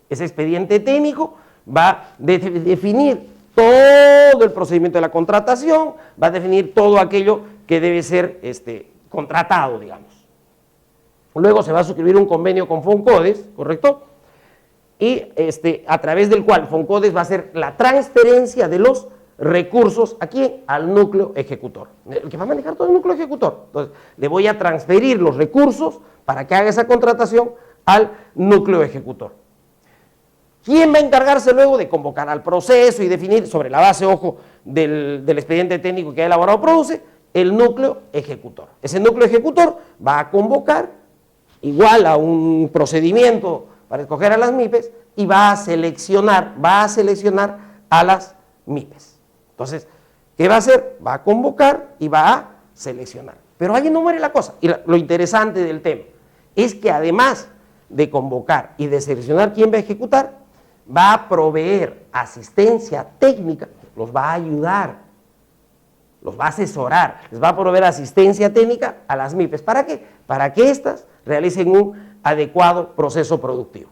Ese expediente técnico va a definir todo el procedimiento de la contratación, va a definir todo aquello que debe ser contratado, digamos. Luego se va a suscribir un convenio con Foncodes, ¿correcto? Y a través del cual Foncodes va a hacer la transferencia de los recursos, ¿a quién? Al núcleo ejecutor, el que va a manejar todo el núcleo ejecutor. Entonces, le voy a transferir los recursos para que haga esa contratación al núcleo ejecutor. ¿Quién va a encargarse luego de convocar al proceso y definir sobre la base, ojo, del expediente técnico que ha elaborado Produce? El núcleo ejecutor. Ese núcleo ejecutor va a convocar, igual a un procedimiento para escoger a las MIPES y va a seleccionar a las MIPES. Entonces, ¿qué va a hacer? Va a convocar y va a seleccionar. Pero ahí no muere la cosa. Y lo interesante del tema es que además de convocar y de seleccionar quién va a ejecutar, va a proveer asistencia técnica, los va a ayudar, los va a asesorar, les va a proveer asistencia técnica a las MIPES. ¿Para qué? Para que éstas realicen un adecuado proceso productivo.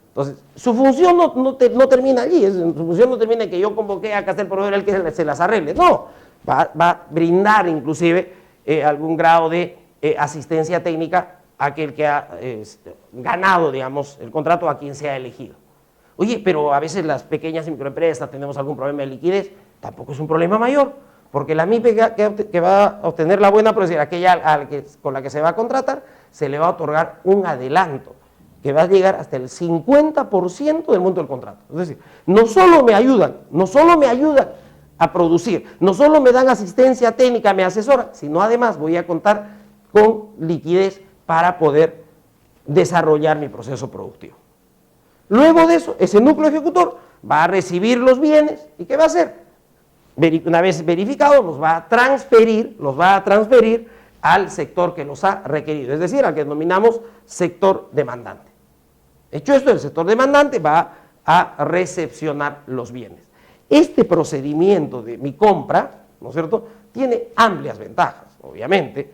Entonces, su función no termina allí, su función no termina en que yo convoqué a Castel Proveedor el que se las arregle, no, va a brindar inclusive algún grado de asistencia técnica a aquel que ha ganado, digamos, el contrato, a quien sea elegido. Oye, pero a veces las pequeñas y microempresas tenemos algún problema de liquidez, tampoco es un problema mayor, porque la MIPE que va a obtener la buena producción, aquella con la que se va a contratar, se le va a otorgar un adelanto que va a llegar hasta el 50% del monto del contrato. Es decir, no solo me ayudan a producir, no solo me dan asistencia técnica, me asesoran, sino además voy a contar con liquidez para poder desarrollar mi proceso productivo. Luego de eso, ese núcleo ejecutor va a recibir los bienes, ¿y qué va a hacer? Una vez verificados, los va a transferir al sector que los ha requerido, es decir, al que denominamos sector demandante. Hecho esto, el sector demandante va a recepcionar los bienes. Este procedimiento de mi compra, ¿no es cierto?, tiene amplias ventajas, obviamente.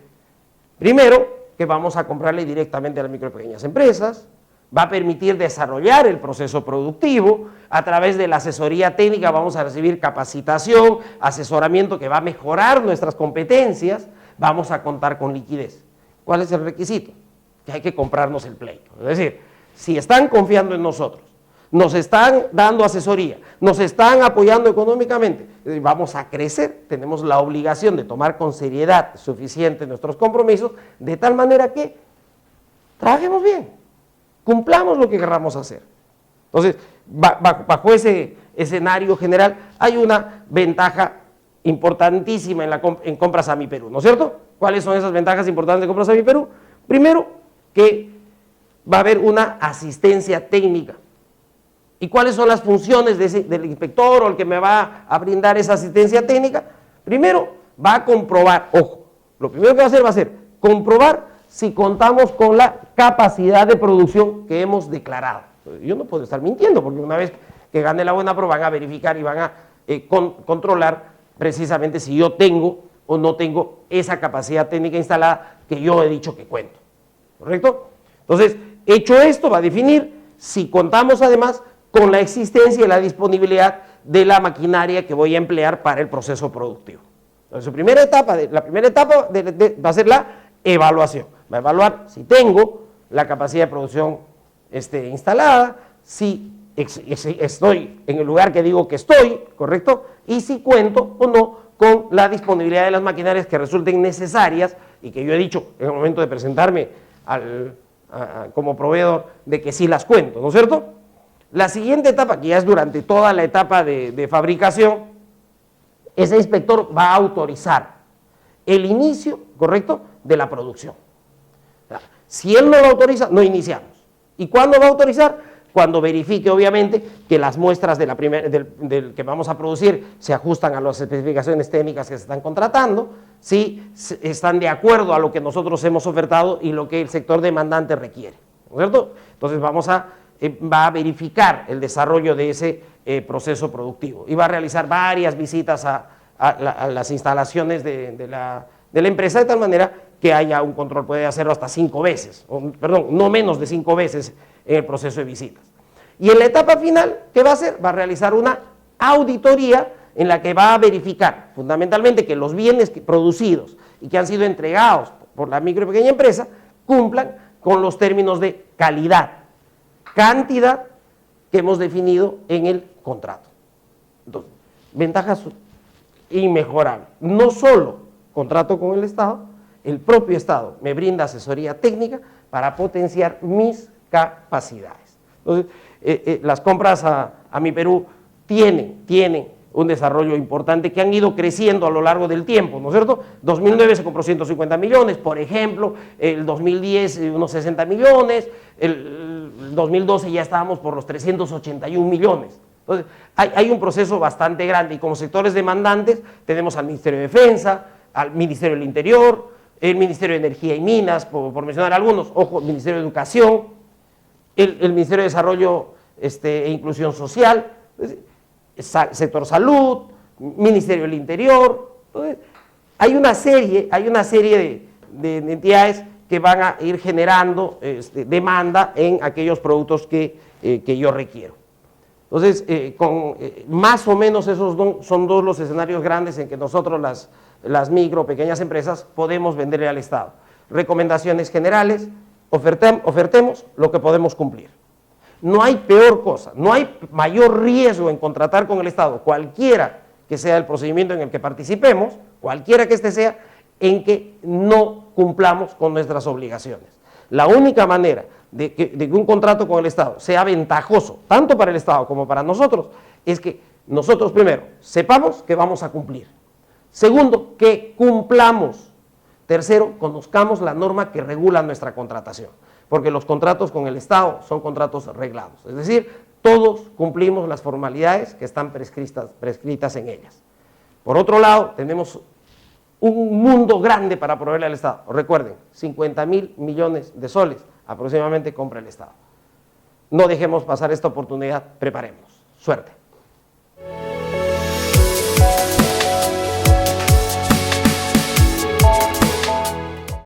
Primero, que vamos a comprarle directamente a las micro y pequeñas empresas, va a permitir desarrollar el proceso productivo, a través de la asesoría técnica vamos a recibir capacitación, asesoramiento que va a mejorar nuestras competencias, vamos a contar con liquidez. ¿Cuál es el requisito? Que hay que comprarnos el pleito. Es decir, si están confiando en nosotros, nos están dando asesoría, nos están apoyando económicamente, vamos a crecer, tenemos la obligación de tomar con seriedad suficiente nuestros compromisos, de tal manera que trabajemos bien, cumplamos lo que querramos hacer. Entonces, bajo ese escenario general, hay una ventaja importantísima en compras a mi Perú, ¿no es cierto? ¿Cuáles son esas ventajas importantes de compras a mi Perú? Primero, que va a haber una asistencia técnica. ¿Y cuáles son las funciones del inspector o el que me va a brindar esa asistencia técnica? Primero, va a comprobar, ojo, lo primero que va a hacer comprobar si contamos con la capacidad de producción que hemos declarado. Yo no puedo estar mintiendo, porque una vez que gane la buena prueba van a verificar y van a controlar precisamente si yo tengo o no tengo esa capacidad técnica instalada que yo he dicho que cuento, ¿correcto? Entonces, hecho esto, va a definir si contamos además con la existencia y la disponibilidad de la maquinaria que voy a emplear para el proceso productivo. Entonces, la primera etapa va a ser la evaluación. Va a evaluar si tengo la capacidad de producción instalada, si estoy en el lugar que digo que estoy, ¿correcto? Y si cuento o no con la disponibilidad de las maquinarias que resulten necesarias y que yo he dicho en el momento de presentarme como proveedor de que sí las cuento, ¿no es cierto? La siguiente etapa, que ya es durante toda la etapa de fabricación, ese inspector va a autorizar el inicio, ¿correcto?, de la producción. Si él no lo autoriza, no iniciamos. ¿Y cuándo va a autorizar? Cuando verifique, obviamente, que las muestras del que vamos a producir se ajustan a las especificaciones técnicas que se están contratando, si están de acuerdo a lo que nosotros hemos ofertado y lo que el sector demandante requiere, ¿no es cierto? Entonces va a verificar el desarrollo de ese proceso productivo y va a realizar varias visitas a las instalaciones de la empresa, de tal manera que haya un control, puede hacerlo hasta 5 veces, no menos de 5 veces en el proceso de visitas. Y en la etapa final, ¿qué va a hacer? Va a realizar una auditoría en la que va a verificar fundamentalmente que los bienes producidos y que han sido entregados por la micro y pequeña empresa cumplan con los términos de calidad, cantidad que hemos definido en el contrato. Entonces, ventajas inmejorables. No solo contrato con el Estado, el propio Estado me brinda asesoría técnica para potenciar mis capacidades. Entonces, las compras a mi Perú tienen un desarrollo importante que han ido creciendo a lo largo del tiempo, ¿no es cierto? 2009 se compró 150 millones, por ejemplo, el 2010 unos 60 millones, el 2012 ya estábamos por los 381 millones. Entonces, hay un proceso bastante grande y como sectores demandantes tenemos al Ministerio de Defensa, al Ministerio del Interior, el Ministerio de Energía y Minas, por mencionar algunos, ojo, el Ministerio de Educación, el Ministerio de Desarrollo e Inclusión Social, sector salud, Ministerio del Interior. Entonces, hay una serie de entidades que van a ir generando demanda en aquellos productos que yo requiero. Entonces, más o menos esos son dos los escenarios grandes en que nosotros las micro, pequeñas empresas podemos venderle al Estado. Recomendaciones generales, ofertemos lo que podemos cumplir. No hay peor cosa, no hay mayor riesgo en contratar con el Estado, cualquiera que sea el procedimiento en el que participemos, cualquiera que este sea, en que no cumplamos con nuestras obligaciones. La única manera de que un contrato con el Estado sea ventajoso, tanto para el Estado como para nosotros, es que nosotros primero sepamos que vamos a cumplir. Segundo, que cumplamos. Tercero, conozcamos la norma que regula nuestra contratación, porque los contratos con el Estado son contratos reglados, es decir, todos cumplimos las formalidades que están prescritas en ellas. Por otro lado, tenemos un mundo grande para proveerle al Estado. Recuerden, 50.000 millones de soles aproximadamente compra el Estado. No dejemos pasar esta oportunidad, preparemos. Suerte.